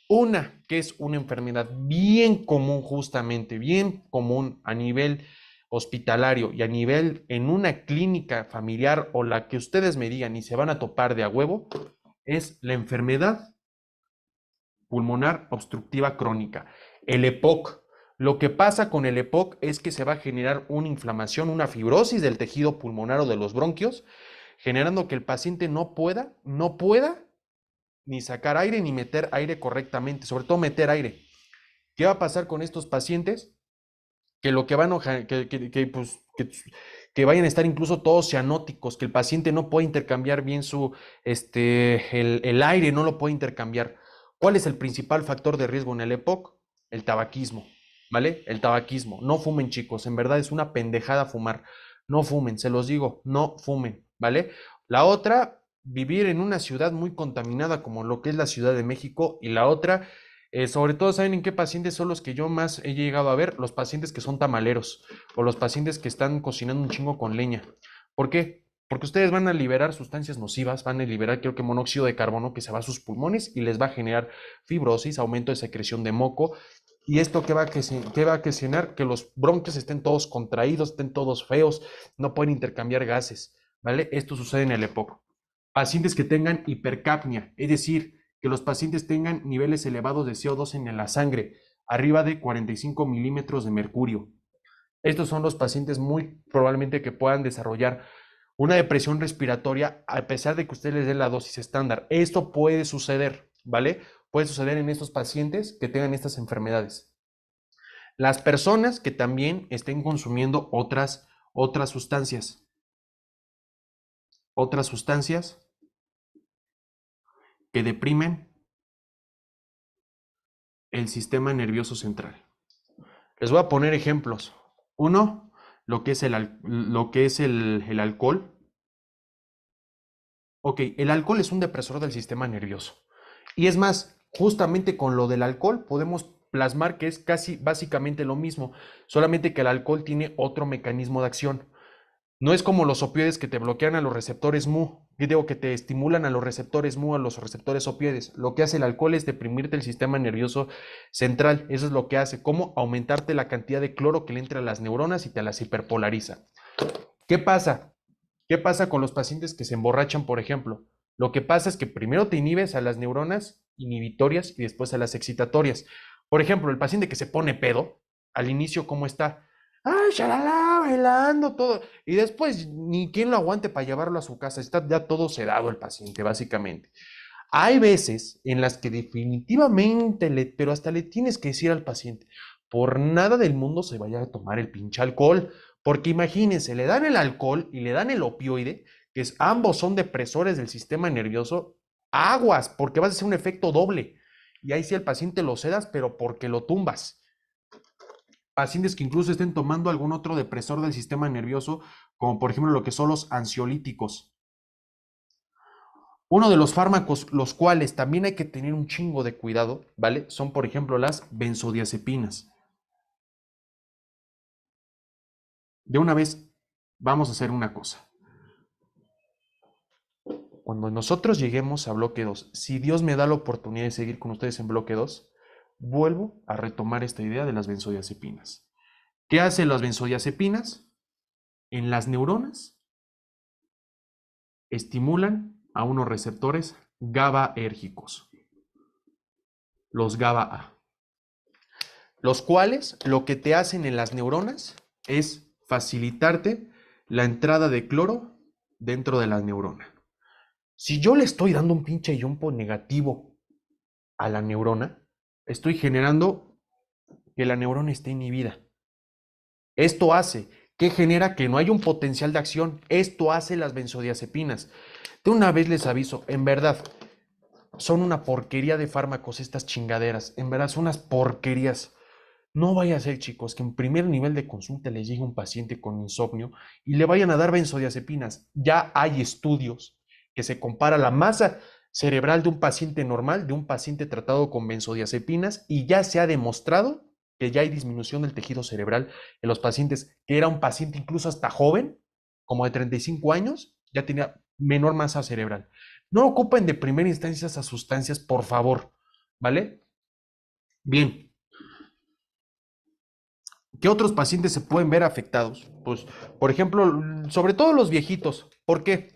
Una que es una enfermedad bien común, justamente, bien común a nivel hospitalario y a nivel en una clínica familiar o la que ustedes me digan y se van a topar de a huevo, es la enfermedad pulmonar obstructiva crónica, el EPOC. Lo que pasa con el EPOC es que se va a generar una inflamación, una fibrosis del tejido pulmonar o de los bronquios, generando que el paciente no pueda ni sacar aire ni meter aire correctamente, sobre todo meter aire. ¿Qué va a pasar con estos pacientes? Que lo que van a, que vayan a estar incluso todos cianóticos, que el paciente no puede intercambiar bien el aire, no lo puede intercambiar. ¿Cuál es el principal factor de riesgo en el EPOC? El tabaquismo, ¿vale? El tabaquismo. No fumen, chicos, en verdad es una pendejada fumar. No fumen, se los digo, no fumen, ¿vale? La otra, vivir en una ciudad muy contaminada como lo que es la Ciudad de México, y la otra, sobre todo, ¿saben en qué pacientes son los que yo más he llegado a ver? Los pacientes que son tamaleros o los pacientes que están cocinando un chingo con leña. ¿Por qué? Porque ustedes van a liberar sustancias nocivas, van a liberar, creo que monóxido de carbono que se va a sus pulmones y les va a generar fibrosis, aumento de secreción de moco. ¿Y esto qué va a ocasionar? Que los bronquios estén todos contraídos, estén todos feos, no pueden intercambiar gases, ¿vale? Esto sucede en el EPOC. Pacientes que tengan hipercapnia, es decir, que los pacientes tengan niveles elevados de CO2 en la sangre, arriba de 45 milímetros de mercurio. Estos son los pacientes muy probablemente que puedan desarrollar una depresión respiratoria a pesar de que usted les dé la dosis estándar. Esto puede suceder, ¿vale? Puede suceder en estos pacientes que tengan estas enfermedades. Las personas que también estén consumiendo otras sustancias que deprimen el sistema nervioso central. Les voy a poner ejemplos. Uno, lo que es el alcohol. Ok, el alcohol es un depresor del sistema nervioso. Y es más, justamente con lo del alcohol podemos plasmar que es casi básicamente lo mismo, solamente que el alcohol tiene otro mecanismo de acción. No es como los opioides que te bloquean a los receptores mu, que digo que te estimulan a los receptores mu, a los receptores opioides. Lo que hace el alcohol es deprimirte el sistema nervioso central. Eso es lo que hace. ¿Cómo? Aumentarte la cantidad de cloro que le entra a las neuronas y te las hiperpolariza. ¿Qué pasa? ¿Qué pasa con los pacientes que se emborrachan, por ejemplo? Lo que pasa es que primero te inhibes a las neuronas inhibitorias y después a las excitatorias. Por ejemplo, el paciente que se pone pedo, al inicio, ¿cómo está? ¡Ay, shalala! Bailando todo. Y después, ni quien lo aguante para llevarlo a su casa. Está ya todo sedado el paciente, básicamente. Hay veces en las que definitivamente, pero hasta le tienes que decir al paciente, por nada del mundo se vaya a tomar el pinche alcohol, porque imagínense, le dan el alcohol y le dan el opioide, que es, ambos son depresores del sistema nervioso, aguas, porque vas a hacer un efecto doble. Y ahí sí el paciente lo sedas, pero porque lo tumbas. Pacientes que incluso estén tomando algún otro depresor del sistema nervioso, como por ejemplo lo que son los ansiolíticos. Uno de los fármacos, los cuales también hay que tener un chingo de cuidado, ¿vale? Son, por ejemplo, las benzodiazepinas. De una vez, vamos a hacer una cosa. Cuando nosotros lleguemos a bloque 2, si Dios me da la oportunidad de seguir con ustedes en bloque 2, vuelvo a retomar esta idea de las benzodiazepinas. ¿Qué hacen las benzodiazepinas? En las neuronas estimulan a unos receptores GABAérgicos, los GABA-A, los cuales lo que te hacen en las neuronas es facilitarte la entrada de cloro dentro de la neurona. Si yo le estoy dando un pinche yumpo negativo a la neurona, estoy generando que la neurona esté inhibida. Esto hace que genera que no haya un potencial de acción. Esto hace las benzodiazepinas. De una vez les aviso, en verdad, son una porquería de fármacos estas chingaderas. En verdad, son unas porquerías. No vaya a ser, chicos, que en primer nivel de consulta les llegue un paciente con insomnio y le vayan a dar benzodiazepinas. Ya hay estudios que se compara la masa cerebral de un paciente normal, de un paciente tratado con benzodiazepinas, y ya se ha demostrado que ya hay disminución del tejido cerebral en los pacientes, que era un paciente incluso hasta joven, como de 35 años, ya tenía menor masa cerebral. No ocupen de primera instancia esas sustancias, por favor, ¿vale? Bien. ¿Qué otros pacientes se pueden ver afectados? Pues, por ejemplo, sobre todo los viejitos. ¿Por qué?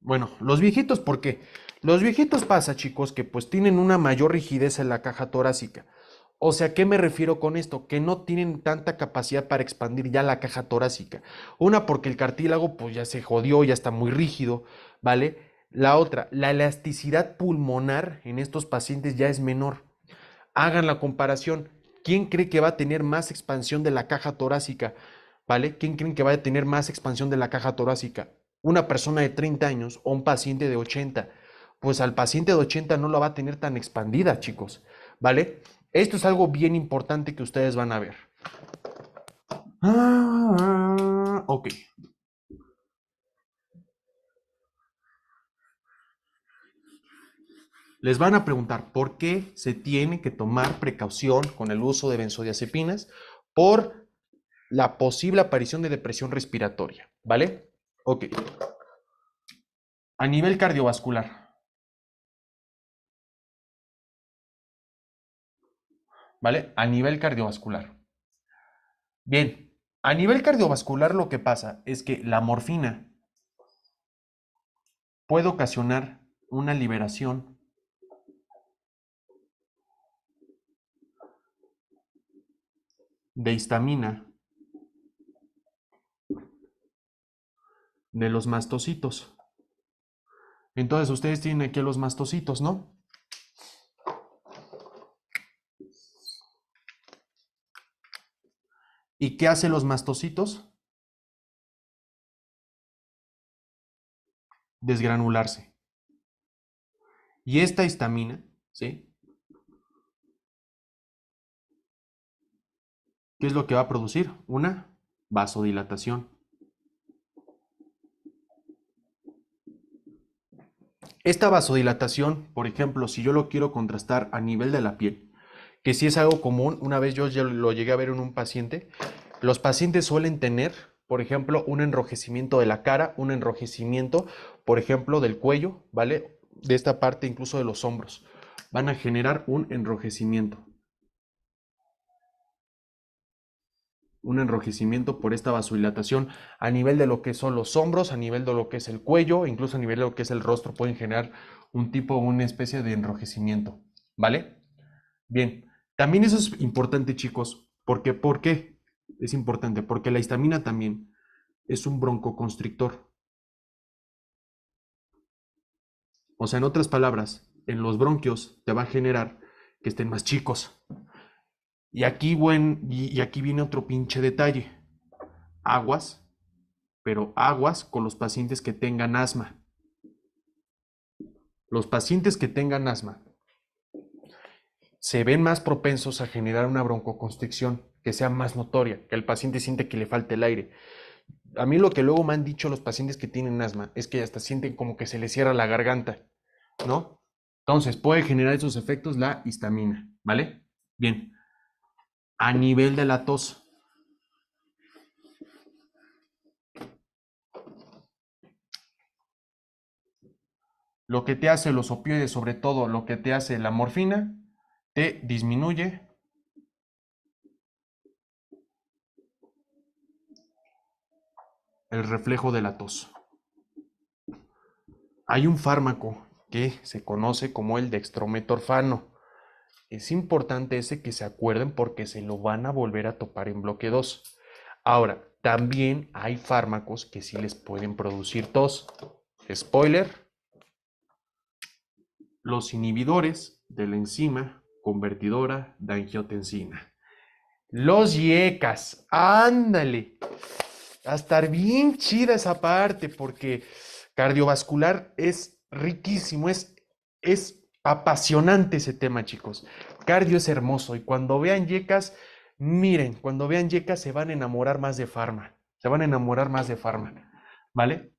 Bueno, los viejitos, ¿por qué? Los viejitos pasa, chicos, que pues tienen una mayor rigidez en la caja torácica. O sea, ¿qué me refiero con esto? Que no tienen tanta capacidad para expandir ya la caja torácica. Una, porque el cartílago pues ya se jodió, ya está muy rígido, ¿vale? La otra, la elasticidad pulmonar en estos pacientes ya es menor. Hagan la comparación. ¿Quién cree que va a tener más expansión de la caja torácica? ¿Vale? ¿Quién creen que va a tener más expansión de la caja torácica? ¿Una persona de 30 años o un paciente de 80? Pues al paciente de 80 no la va a tener tan expandida, chicos. ¿Vale? Esto es algo bien importante que ustedes van a ver. Ok. Les van a preguntar por qué se tiene que tomar precaución con el uso de benzodiazepinas por la posible aparición de depresión respiratoria, ¿vale? Ok. A nivel cardiovascular, ¿vale? A nivel cardiovascular. Bien, a nivel cardiovascular lo que pasa es que la morfina puede ocasionar una liberación de histamina de los mastocitos. Entonces ustedes tienen aquí a los mastocitos, ¿no? ¿Y qué hacen los mastocitos? Desgranularse. Y esta histamina, ¿sí? ¿Qué es lo que va a producir? Una vasodilatación. Esta vasodilatación, por ejemplo, si yo lo quiero contrastar a nivel de la piel, que sí es algo común, una vez yo ya lo llegué a ver en un paciente, los pacientes suelen tener por ejemplo, un enrojecimiento de la cara, un enrojecimiento, por ejemplo, del cuello, ¿vale? De esta parte, incluso de los hombros. Van a generar un enrojecimiento. Un enrojecimiento por esta vasodilatación a nivel de lo que son los hombros, a nivel de lo que es el cuello, incluso a nivel de lo que es el rostro, pueden generar un tipo, una especie de enrojecimiento, ¿vale? Bien, también eso es importante, chicos, porque ¿por qué? Es importante, porque la histamina también es un broncoconstrictor. O sea, en otras palabras, en los bronquios te va a generar que estén más chicos. Y aquí, y aquí viene otro pinche detalle. Aguas, pero aguas con los pacientes que tengan asma. Los pacientes que tengan asma se ven más propensos a generar una broncoconstricción que sea más notoria, que el paciente siente que le falta el aire. A mí lo que luego me han dicho los pacientes que tienen asma es que hasta sienten como que se les cierra la garganta, ¿no? Entonces puede generar esos efectos la histamina, ¿vale? Bien, a nivel de la tos. Lo que te hace los opioides, sobre todo lo que te hace la morfina, te disminuye el reflejo de la tos. Hay un fármaco que se conoce como el dextrometorfano. Es importante ese que se acuerden porque se lo van a volver a topar en bloque 2. Ahora, también hay fármacos que sí les pueden producir tos. Spoiler, los inhibidores de la enzima convertidora de angiotensina. Los YECAS, ándale. Va a estar bien chida esa parte porque cardiovascular es riquísimo, es apasionante ese tema, chicos. Cardio es hermoso y cuando vean YECAS, miren, cuando vean YECAS se van a enamorar más de Pharma, se van a enamorar más de Pharma, ¿vale?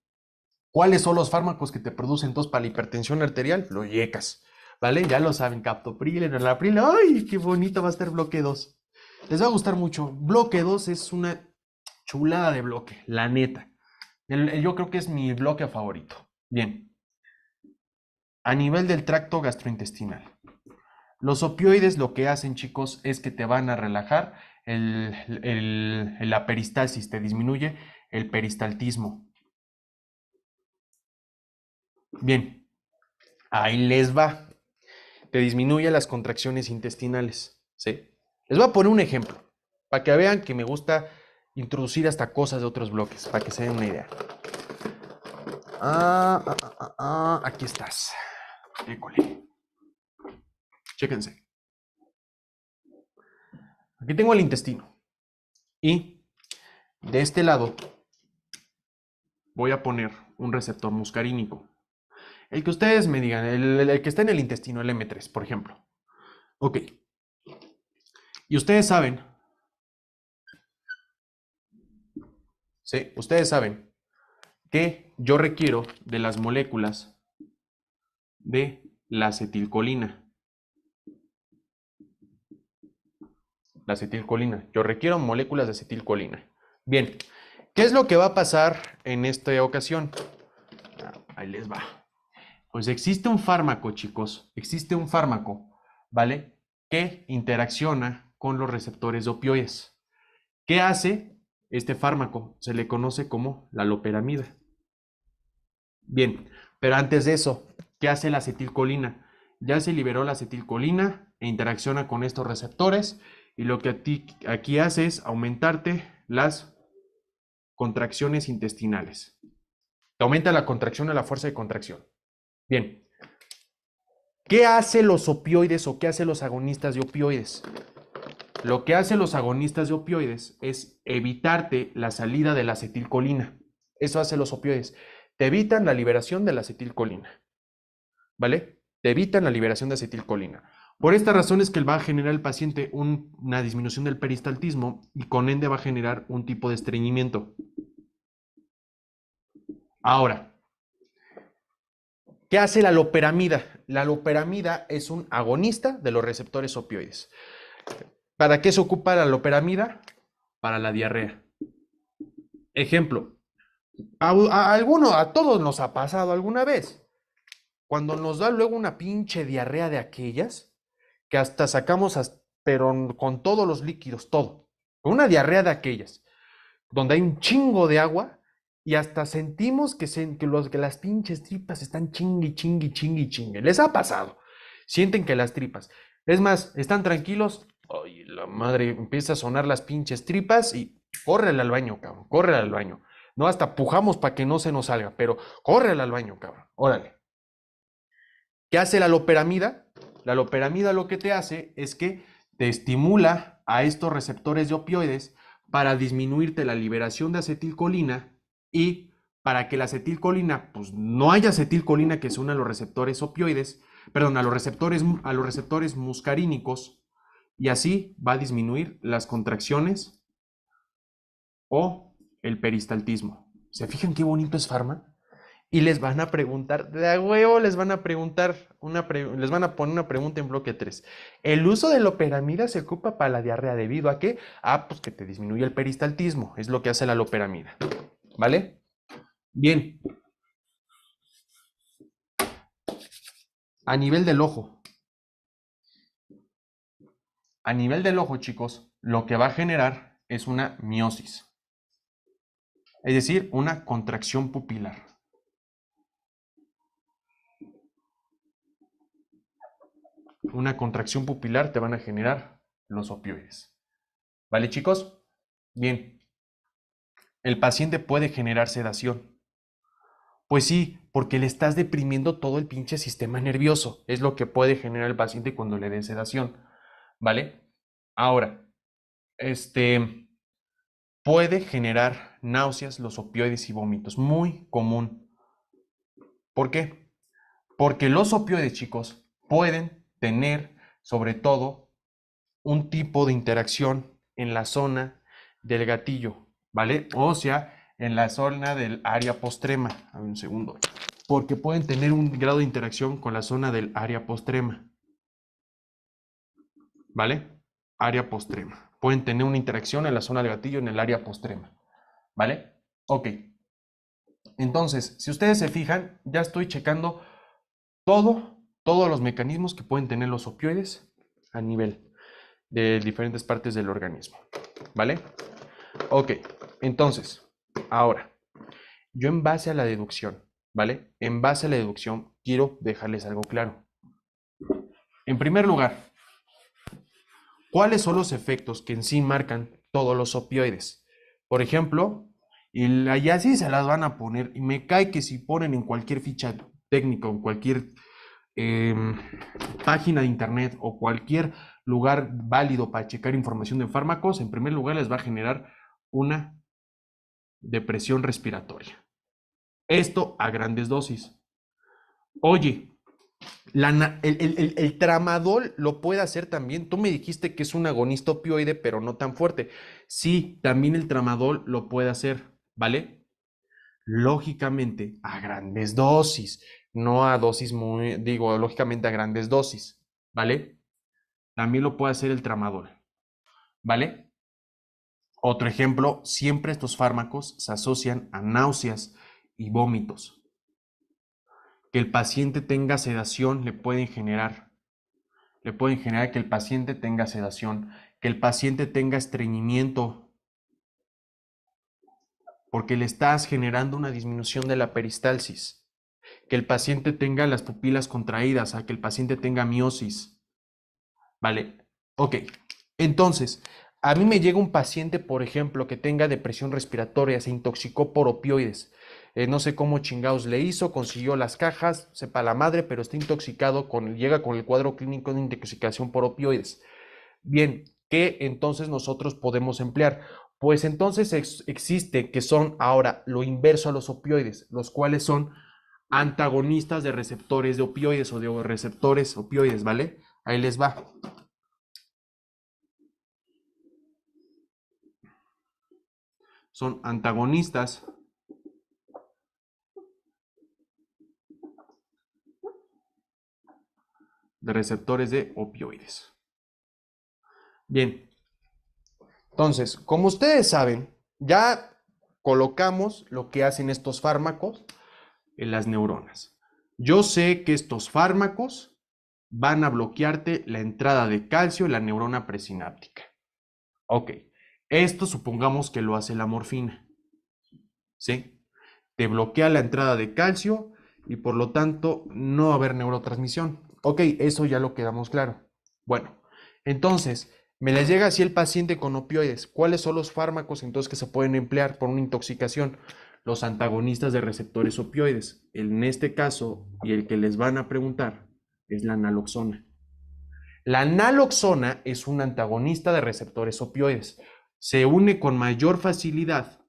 ¿Cuáles son los fármacos que te producen tos para la hipertensión arterial? Los YECAS, ¿vale? Ya lo saben, captopril, enalapril, ¡ay, qué bonito va a estar bloque 2! Les va a gustar mucho. Bloque 2 es una chulada de bloque, la neta. Yo creo que es mi bloque favorito. Bien, a nivel del tracto gastrointestinal. Los opioides lo que hacen, chicos, es que te van a relajar la peristalsis, te disminuye el peristaltismo. Bien, ahí les va. Te disminuye las contracciones intestinales, ¿sí? Les voy a poner un ejemplo, para que vean que me gusta introducir hasta cosas de otros bloques, para que se den una idea. Aquí estás. École. Chéquense. Aquí tengo el intestino. Y de este lado voy a poner un receptor muscarínico. El que ustedes me digan, el que está en el intestino, el M3, por ejemplo. Ok. Y ustedes saben, sí, ustedes saben que yo requiero de las moléculas de la acetilcolina. La acetilcolina. Yo requiero moléculas de acetilcolina. Bien, ¿qué es lo que va a pasar en esta ocasión? Ahí les va. Pues existe un fármaco, chicos, existe un fármaco, ¿vale? Que interacciona con los receptores de opioides. ¿Qué hace este fármaco? Se le conoce como la loperamida. Bien, pero antes de eso, ¿qué hace la acetilcolina? Ya se liberó la acetilcolina e interacciona con estos receptores y lo que aquí hace es aumentarte las contracciones intestinales. Te aumenta la contracción o la fuerza de contracción. Bien, ¿qué hacen los opioides o qué hacen los agonistas de opioides? Lo que hacen los agonistas de opioides es evitarte la salida de la acetilcolina. Eso hacen los opioides. Te evitan la liberación de la acetilcolina. ¿Vale? Te evitan la liberación de acetilcolina. Por esta razón es que va a generar el paciente una disminución del peristaltismo y con ende va a generar un tipo de estreñimiento. Ahora, ¿qué hace la loperamida? La loperamida es un agonista de los receptores opioides. ¿Para qué se ocupa la loperamida? Para la diarrea. Ejemplo, a todos nos ha pasado alguna vez. Cuando nos da luego una pinche diarrea de aquellas, que hasta sacamos, pero con todos los líquidos, todo. Con una diarrea de aquellas, donde hay un chingo de agua y hasta sentimos que las pinches tripas están chingui, chingui, chingui, chingue. Les ha pasado. Sienten que las tripas. Es más, están tranquilos. Ay, la madre, empieza a sonar las pinches tripas y córrele al baño, cabrón. Córrele al baño. No, hasta pujamos para que no se nos salga, pero córrele al baño, cabrón. Órale. ¿Qué hace la loperamida? La loperamida lo que te hace es que te estimula a estos receptores de opioides para disminuirte la liberación de acetilcolina y para que la acetilcolina, pues no haya acetilcolina que se una a los receptores opioides, perdón, a los receptores muscarínicos, y así va a disminuir las contracciones o el peristaltismo. ¿Se fijan qué bonito es Pharma? Y les van a preguntar, de a huevo les van a preguntar, les van a poner una pregunta en bloque 3. ¿El uso de loperamida se ocupa para la diarrea debido a qué? Ah, pues que te disminuye el peristaltismo, es lo que hace la loperamida. ¿Vale? Bien, a nivel del ojo. A nivel del ojo, chicos, lo que va a generar es una miosis, es decir, una contracción pupilar. Una contracción pupilar te van a generar los opioides. ¿Vale, chicos? Bien, el paciente puede generar sedación. Pues sí, porque le estás deprimiendo todo el pinche sistema nervioso. Es lo que puede generar el paciente cuando le den sedación. ¿Vale? Ahora, puede generar náuseas, los opioides y vómitos. Muy común. ¿Por qué? Porque los opioides, chicos, pueden tener, sobre todo, un tipo de interacción en la zona del gatillo, ¿vale? O sea, en la zona del área postrema. A ver, un segundo. Porque pueden tener un grado de interacción con la zona del área postrema, ¿vale? Área postrema. Pueden tener una interacción en la zona del gatillo en el área postrema, ¿vale? Ok. Entonces, si ustedes se fijan, ya estoy checando todos los mecanismos que pueden tener los opioides a nivel de diferentes partes del organismo, ¿vale? Ok, entonces, ahora, yo en base a la deducción, ¿vale? En base a la deducción, quiero dejarles algo claro. En primer lugar, ¿cuáles son los efectos que en sí marcan todos los opioides? Por ejemplo, y allá sí se las van a poner, y me cae que si ponen en cualquier ficha técnica o en cualquier eh, página de internet o cualquier lugar válido para checar información de fármacos, en primer lugar les va a generar una depresión respiratoria. Esto a grandes dosis. Oye, el tramadol lo puede hacer también. Tú me dijiste que es un agonista opioide, pero no tan fuerte. Sí, también el tramadol lo puede hacer, ¿vale? Lógicamente, a grandes dosis, no a dosis muy, digo, lógicamente a grandes dosis, ¿vale? También lo puede hacer el tramadol, ¿vale? Otro ejemplo, siempre estos fármacos se asocian a náuseas y vómitos. Que el paciente tenga sedación le pueden generar que el paciente tenga sedación, que el paciente tenga estreñimiento, porque le estás generando una disminución de la peristalsis, que el paciente tenga las pupilas contraídas, a que el paciente tenga miosis, ¿vale? Ok, entonces, a mí me llega un paciente, por ejemplo, que tenga depresión respiratoria, se intoxicó por opioides. No sé cómo chingados le hizo, consiguió las cajas, sepa la madre, pero está intoxicado, llega con el cuadro clínico de intoxicación por opioides. Bien, ¿qué entonces nosotros podemos emplear? Pues entonces existe que son ahora lo inverso a los opioides, los cuales son antagonistas de receptores de opioides o de receptores opioides, ¿vale? Ahí les va. Son antagonistas de receptores de opioides. Bien, entonces, como ustedes saben, ya colocamos lo que hacen estos fármacos en las neuronas. Yo sé que estos fármacos van a bloquearte la entrada de calcio en la neurona presináptica. Ok, esto supongamos que lo hace la morfina, ¿sí? Te bloquea la entrada de calcio y por lo tanto no va a haber neurotransmisión. Ok, eso ya lo quedamos claro. Bueno, entonces, me les llega así el paciente con opioides. ¿Cuáles son los fármacos entonces que se pueden emplear por una intoxicación? Los antagonistas de receptores opioides. En este caso, y el que les van a preguntar, es la naloxona. La naloxona es un antagonista de receptores opioides. Se une con mayor facilidad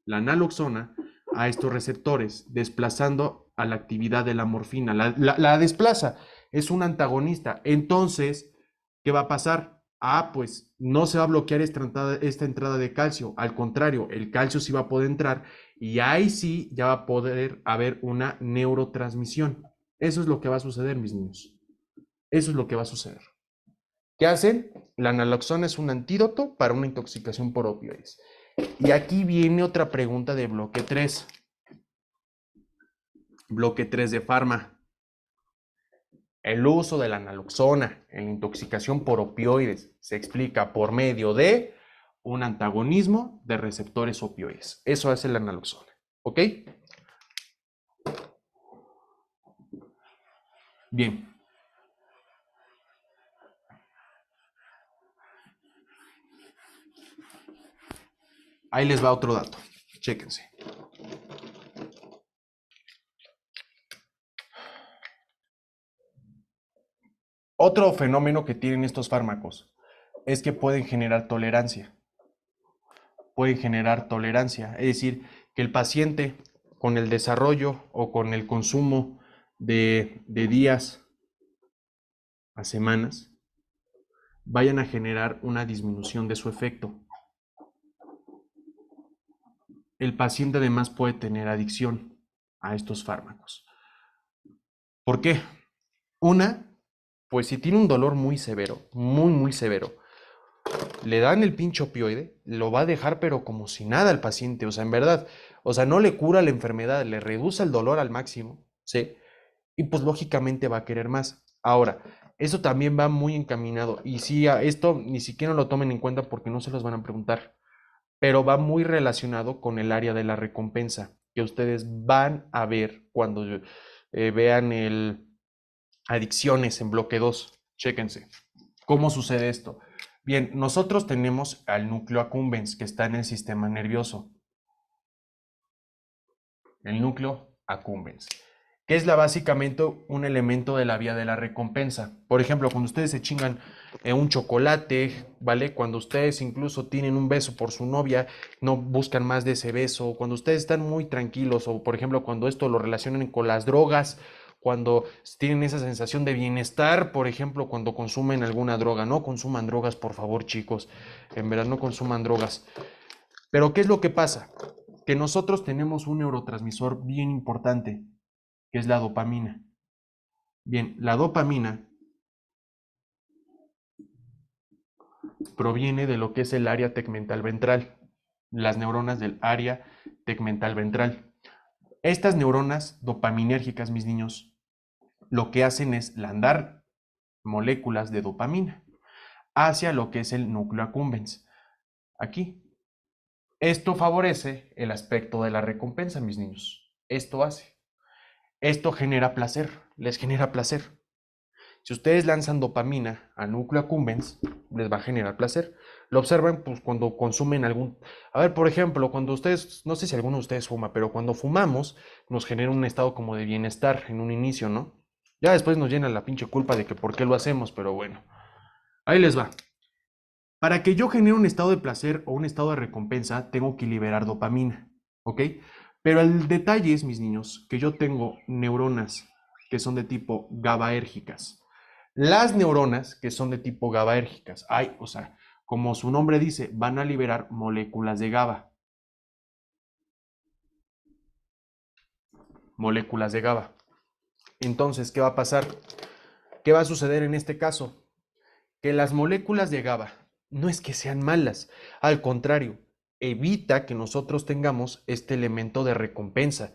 la naloxona a estos receptores, desplazando a la actividad de la morfina. La desplaza, es un antagonista. Entonces, ¿qué va a pasar? Pues no se va a bloquear esta entrada de calcio. Al contrario, el calcio sí va a poder entrar y ahí sí ya va a poder haber una neurotransmisión. Eso es lo que va a suceder, mis niños. Eso es lo que va a suceder. ¿Qué hacen? La naloxona es un antídoto para una intoxicación por opioides. Y aquí viene otra pregunta de bloque 3. Bloque 3 de Pharma. El uso de la naloxona en la intoxicación por opioides se explica por medio de un antagonismo de receptores opioides. Eso hace la naloxona. ¿Ok? Bien. Ahí les va otro dato. Chéquense. Otro fenómeno que tienen estos fármacos es que pueden generar tolerancia. Pueden generar tolerancia, es decir, que el paciente con el desarrollo o con el consumo de días a semanas vayan a generar una disminución de su efecto. El paciente además puede tener adicción a estos fármacos. ¿Por qué? Una, pues si tiene un dolor muy severo, muy severo, le dan el pinche opioide, lo va a dejar pero como si nada al paciente, o sea, en verdad, o sea, no le cura la enfermedad, le reduce el dolor al máximo, ¿sí? Y pues lógicamente va a querer más. Ahora, eso también va muy encaminado, y sí, a esto ni siquiera lo tomen en cuenta porque no se los van a preguntar, pero va muy relacionado con el área de la recompensa, que ustedes van a ver cuando vean el adicciones en bloque 2. Chéquense. ¿Cómo sucede esto? Bien, nosotros tenemos al núcleo accumbens que está en el sistema nervioso. El núcleo accumbens, que es básicamente un elemento de la vía de la recompensa. Por ejemplo, cuando ustedes se chingan un chocolate, ¿vale? Cuando ustedes incluso tienen un beso por su novia, no buscan más de ese beso. Cuando ustedes están muy tranquilos, o por ejemplo, cuando esto lo relacionan con las drogas, cuando tienen esa sensación de bienestar, por ejemplo, cuando consumen alguna droga. No consuman drogas, por favor, chicos. En verdad, no consuman drogas. Pero ¿qué es lo que pasa? Que nosotros tenemos un neurotransmisor bien importante, que es la dopamina. Bien, la dopamina proviene de lo que es el área tegmental ventral, las neuronas del área tegmental ventral. Estas neuronas dopaminérgicas, mis niños, lo que hacen es landar moléculas de dopamina hacia lo que es el núcleo accumbens. Aquí. Esto favorece el aspecto de la recompensa, mis niños. Esto hace. Esto genera placer, les genera placer. Si ustedes lanzan dopamina al núcleo accumbens, les va a generar placer. Lo observan pues, cuando consumen algún... A ver, por ejemplo, cuando ustedes, no sé si alguno de ustedes fuma, pero cuando fumamos nos genera un estado como de bienestar en un inicio, ¿no? Ya después nos llena la pinche culpa de que por qué lo hacemos, pero bueno. Ahí les va. Para que yo genere un estado de placer o un estado de recompensa, tengo que liberar dopamina, ¿ok? Pero el detalle es, mis niños, que yo tengo neuronas que son de tipo GABAérgicas. Las neuronas que son de tipo GABAérgicas, o sea, como su nombre dice, van a liberar moléculas de GABA. Moléculas de GABA. Entonces, ¿qué va a pasar? ¿Qué va a suceder en este caso? Que las moléculas de GABA no es que sean malas, al contrario, evita que nosotros tengamos este elemento de recompensa.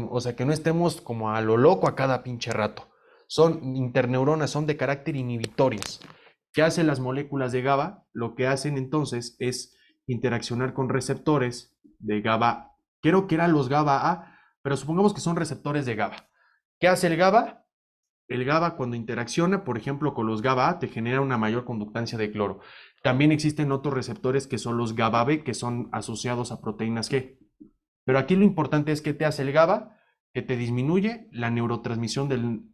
O sea, que no estemos como a lo loco a cada pinche rato. Son interneuronas, son de carácter inhibitorias. ¿Qué hacen las moléculas de GABA? Lo que hacen entonces es interaccionar con receptores de GABA. Creo que eran los GABA A, pero supongamos que son receptores de GABA. ¿Qué hace el GABA? El GABA cuando interacciona, por ejemplo, con los GABA A, te genera una mayor conductancia de cloro. También existen otros receptores que son los GABA B, que son asociados a proteínas G. Pero aquí lo importante es que te hace el GABA, que te disminuye la neurotransmisión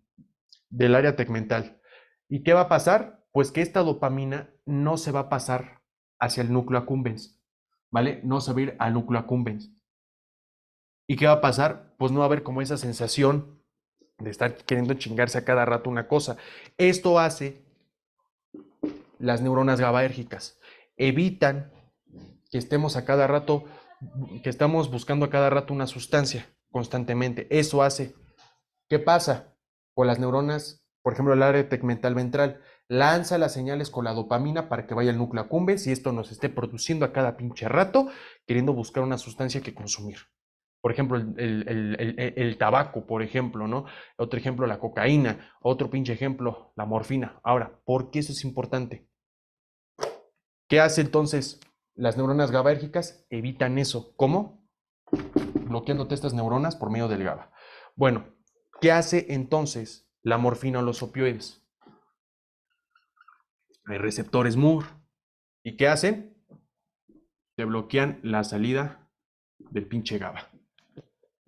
del área tegmental. ¿Y qué va a pasar? Pues que esta dopamina no se va a pasar hacia el núcleo accumbens, ¿vale? No se va a ir al núcleo accumbens. ¿Y qué va a pasar? Pues no va a haber como esa sensación de estar queriendo chingarse a cada rato una cosa. Esto hace las neuronas GABAérgicas. Evitan que estemos a cada rato, que estamos buscando a cada rato una sustancia constantemente. Eso hace. ¿Qué pasa? Con las neuronas, por ejemplo, el área tegmental ventral, lanza las señales con la dopamina para que vaya al núcleo accumbens y esto nos esté produciendo a cada pinche rato, queriendo buscar una sustancia que consumir. Por ejemplo, el tabaco, por ejemplo, ¿no? Otro ejemplo, la cocaína. Otro pinche ejemplo, la morfina. Ahora, ¿por qué eso es importante? ¿Qué hace entonces? Las neuronas GABAérgicas evitan eso. ¿Cómo? Bloqueándote estas neuronas por medio del GABA. Bueno, ¿qué hace entonces la morfina o los opioides? Hay receptores MUR. ¿Y qué hacen? Te bloquean la salida del pinche GABA.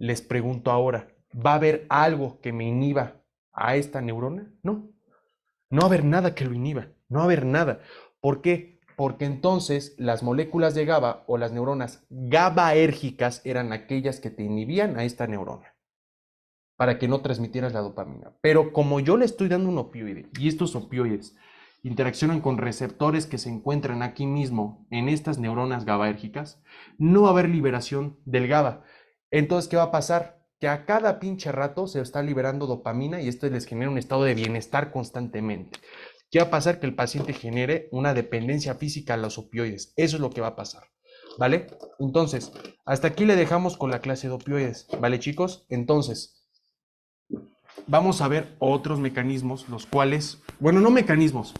Les pregunto ahora, ¿va a haber algo que me inhiba a esta neurona? No. No va a haber nada que lo inhiba. No va a haber nada. ¿Por qué? Porque entonces las moléculas de GABA o las neuronas GABAérgicas eran aquellas que te inhibían a esta neurona para que no transmitieras la dopamina. Pero como yo le estoy dando un opioide y estos opioides interaccionan con receptores que se encuentran aquí mismo en estas neuronas GABAérgicas, no va a haber liberación del GABA. Entonces, ¿qué va a pasar? Que a cada pinche rato se está liberando dopamina y esto les genera un estado de bienestar constantemente. ¿Qué va a pasar? Que el paciente genere una dependencia física a los opioides. Eso es lo que va a pasar. ¿Vale? Entonces, hasta aquí le dejamos con la clase de opioides. ¿Vale, chicos? Entonces, vamos a ver otros mecanismos, los cuales, bueno, no mecanismos,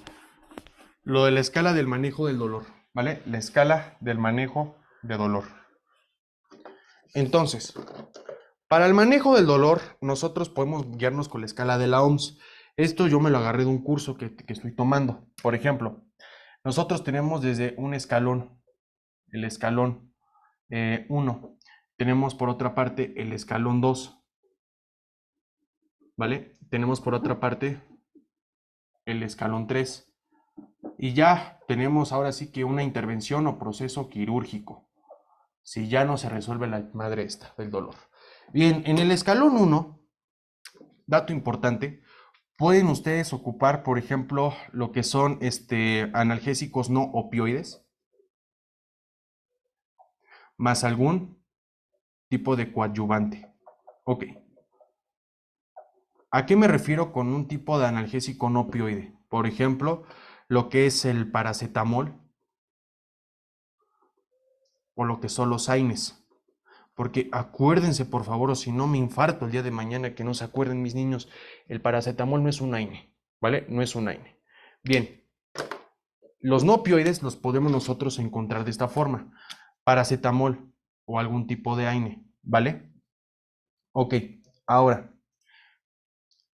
lo de la escala del manejo del dolor, ¿vale? La escala del manejo de dolor. Entonces, para el manejo del dolor, nosotros podemos guiarnos con la escala de la OMS. Esto yo me lo agarré de un curso que estoy tomando. Por ejemplo, nosotros tenemos desde un escalón, el escalón 1. Tenemos por otra parte el escalón 2. ¿Vale? Tenemos por otra parte el escalón 3. Y ya tenemos ahora sí que una intervención o proceso quirúrgico, si ya no se resuelve la madre esta del dolor. Bien, en el escalón 1, dato importante, pueden ustedes ocupar, por ejemplo, lo que son analgésicos no opioides, más algún tipo de coadyuvante. Ok. ¿A qué me refiero con un tipo de analgésico no opioide? Por ejemplo, lo que es el paracetamol o lo que son los AINES. Porque acuérdense, por favor, o si no me infarto el día de mañana, que no se acuerden mis niños, el paracetamol no es un AINE, ¿vale? No es un AINE. Bien, los no opioides los podemos nosotros encontrar de esta forma. Paracetamol o algún tipo de AINE, ¿vale? Ok, ahora,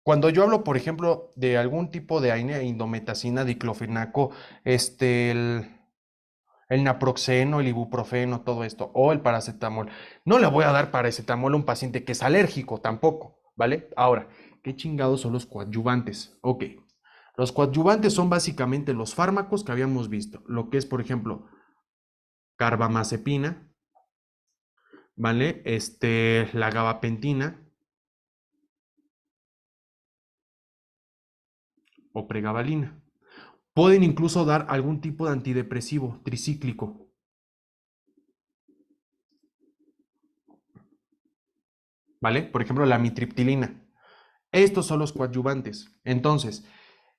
cuando yo hablo, por ejemplo, de algún tipo de AINE, indometacina, diclofenaco, el naproxeno, el ibuprofeno, todo esto, o el paracetamol. No le voy a dar paracetamol a un paciente que es alérgico tampoco, ¿vale? Ahora, ¿qué chingados son los coadyuvantes? Ok, los coadyuvantes son básicamente los fármacos que habíamos visto, lo que es, por ejemplo, carbamazepina, ¿vale? La gabapentina o pregabalina. Pueden incluso dar algún tipo de antidepresivo tricíclico. ¿Vale? Por ejemplo, la mitriptilina. Estos son los coadyuvantes. Entonces,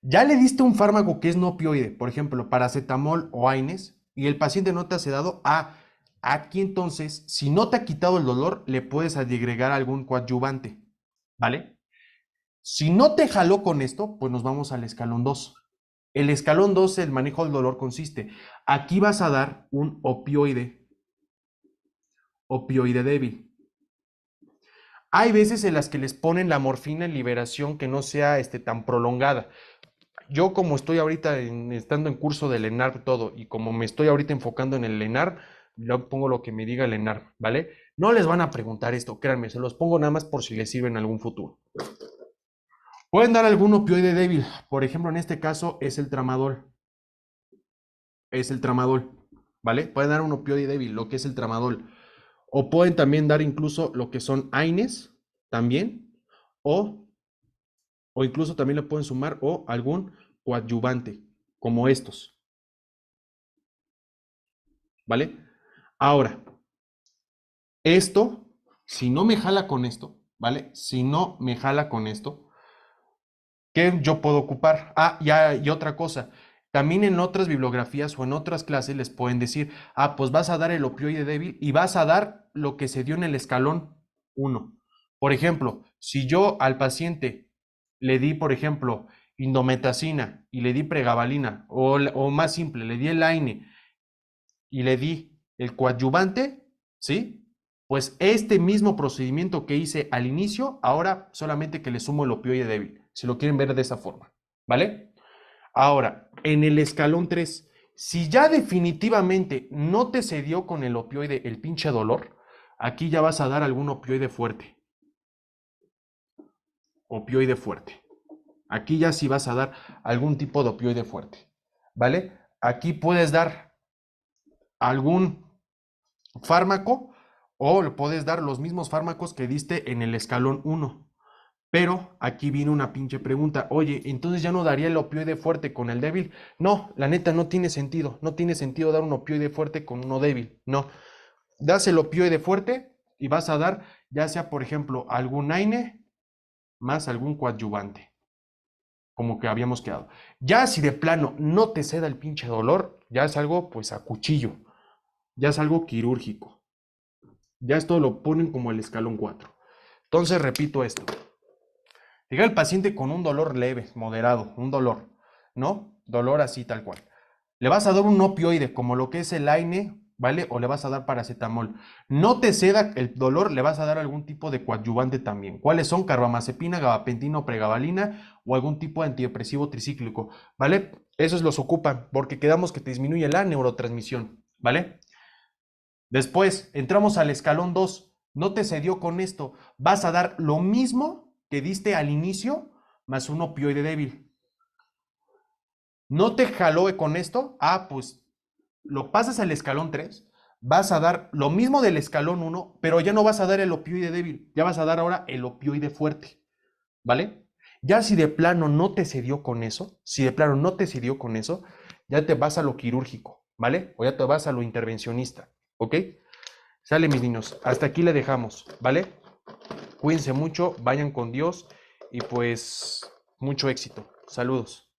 ya le diste un fármaco que es no opioide, por ejemplo, paracetamol o AINES, y el paciente no te ha sedado. Aquí entonces, si no te ha quitado el dolor, le puedes agregar algún coadyuvante, ¿vale? Si no te jaló con esto, pues nos vamos al escalón 2. El escalón 2, el manejo del dolor consiste, aquí vas a dar un opioide débil. Hay veces en las que les ponen la morfina en liberación que no sea tan prolongada. Yo como estoy ahorita estando en curso del ENARP todo y como me estoy ahorita enfocando en el ENARP, yo pongo lo que me diga el ENARP, ¿vale? No les van a preguntar esto, créanme, se los pongo nada más por si les sirve en algún futuro. Pueden dar algún opioide débil, por ejemplo, en este caso es el tramadol. Es el tramadol, ¿vale? Pueden dar un opioide débil, lo que es el tramadol. O pueden también dar incluso lo que son AINES, también, o, o incluso también le pueden sumar o algún coadyuvante, como estos, ¿vale? Ahora, esto, si no me jala con esto, ¿vale? Si no me jala con esto, ¿qué yo puedo ocupar? Ah, ya, y otra cosa. También en otras bibliografías o en otras clases les pueden decir, ah, pues vas a dar el opioide débil y vas a dar lo que se dio en el escalón 1. Por ejemplo, si yo al paciente le di, por ejemplo, indometacina y le di pregabalina, o más simple, le di el AINE y le di el coadyuvante, ¿sí? Pues este mismo procedimiento que hice al inicio, ahora solamente que le sumo el opioide débil, si lo quieren ver de esa forma, ¿vale? Ahora, en el escalón 3, si ya definitivamente no te cedió con el opioide el pinche dolor, aquí ya vas a dar algún opioide fuerte. Opioide fuerte. Aquí ya sí vas a dar algún tipo de opioide fuerte, ¿vale? Aquí puedes dar algún fármaco o le puedes dar los mismos fármacos que diste en el escalón 1. Pero aquí viene una pinche pregunta. Oye, entonces ya no daría el opioide fuerte con el débil. No, la neta no tiene sentido. No tiene sentido dar un opioide fuerte con uno débil. No. Das el opioide fuerte y vas a dar, ya sea por ejemplo, algún AINE más algún coadyuvante. Como que habíamos quedado. Ya si de plano no te ceda el pinche dolor, ya es algo pues a cuchillo. Ya es algo quirúrgico. Ya esto lo ponen como el escalón 4. Entonces repito esto. Llega el paciente con un dolor leve, moderado, un dolor, ¿no? Dolor así tal cual. Le vas a dar un opioide como lo que es el AINE, ¿vale? O le vas a dar paracetamol. No te ceda el dolor, le vas a dar algún tipo de coadyuvante también. ¿Cuáles son? Carbamazepina, gabapentina o pregabalina o algún tipo de antidepresivo tricíclico, ¿vale? Esos los ocupan porque quedamos que te disminuye la neurotransmisión, ¿vale? Después, entramos al escalón 2. No te cedió con esto. Vas a dar lo mismo que diste al inicio, más un opioide débil. ¿No te jaló con esto? Ah, pues lo pasas al escalón 3. Vas a dar lo mismo del escalón 1, pero ya no vas a dar el opioide débil. Ya vas a dar ahora el opioide fuerte. ¿Vale? Ya si de plano no te cedió con eso, si de plano no te cedió con eso, ya te vas a lo quirúrgico, ¿vale? O ya te vas a lo intervencionista, ¿ok? Sale, mis niños, hasta aquí le dejamos, ¿vale? Cuídense mucho, vayan con Dios y pues mucho éxito. Saludos.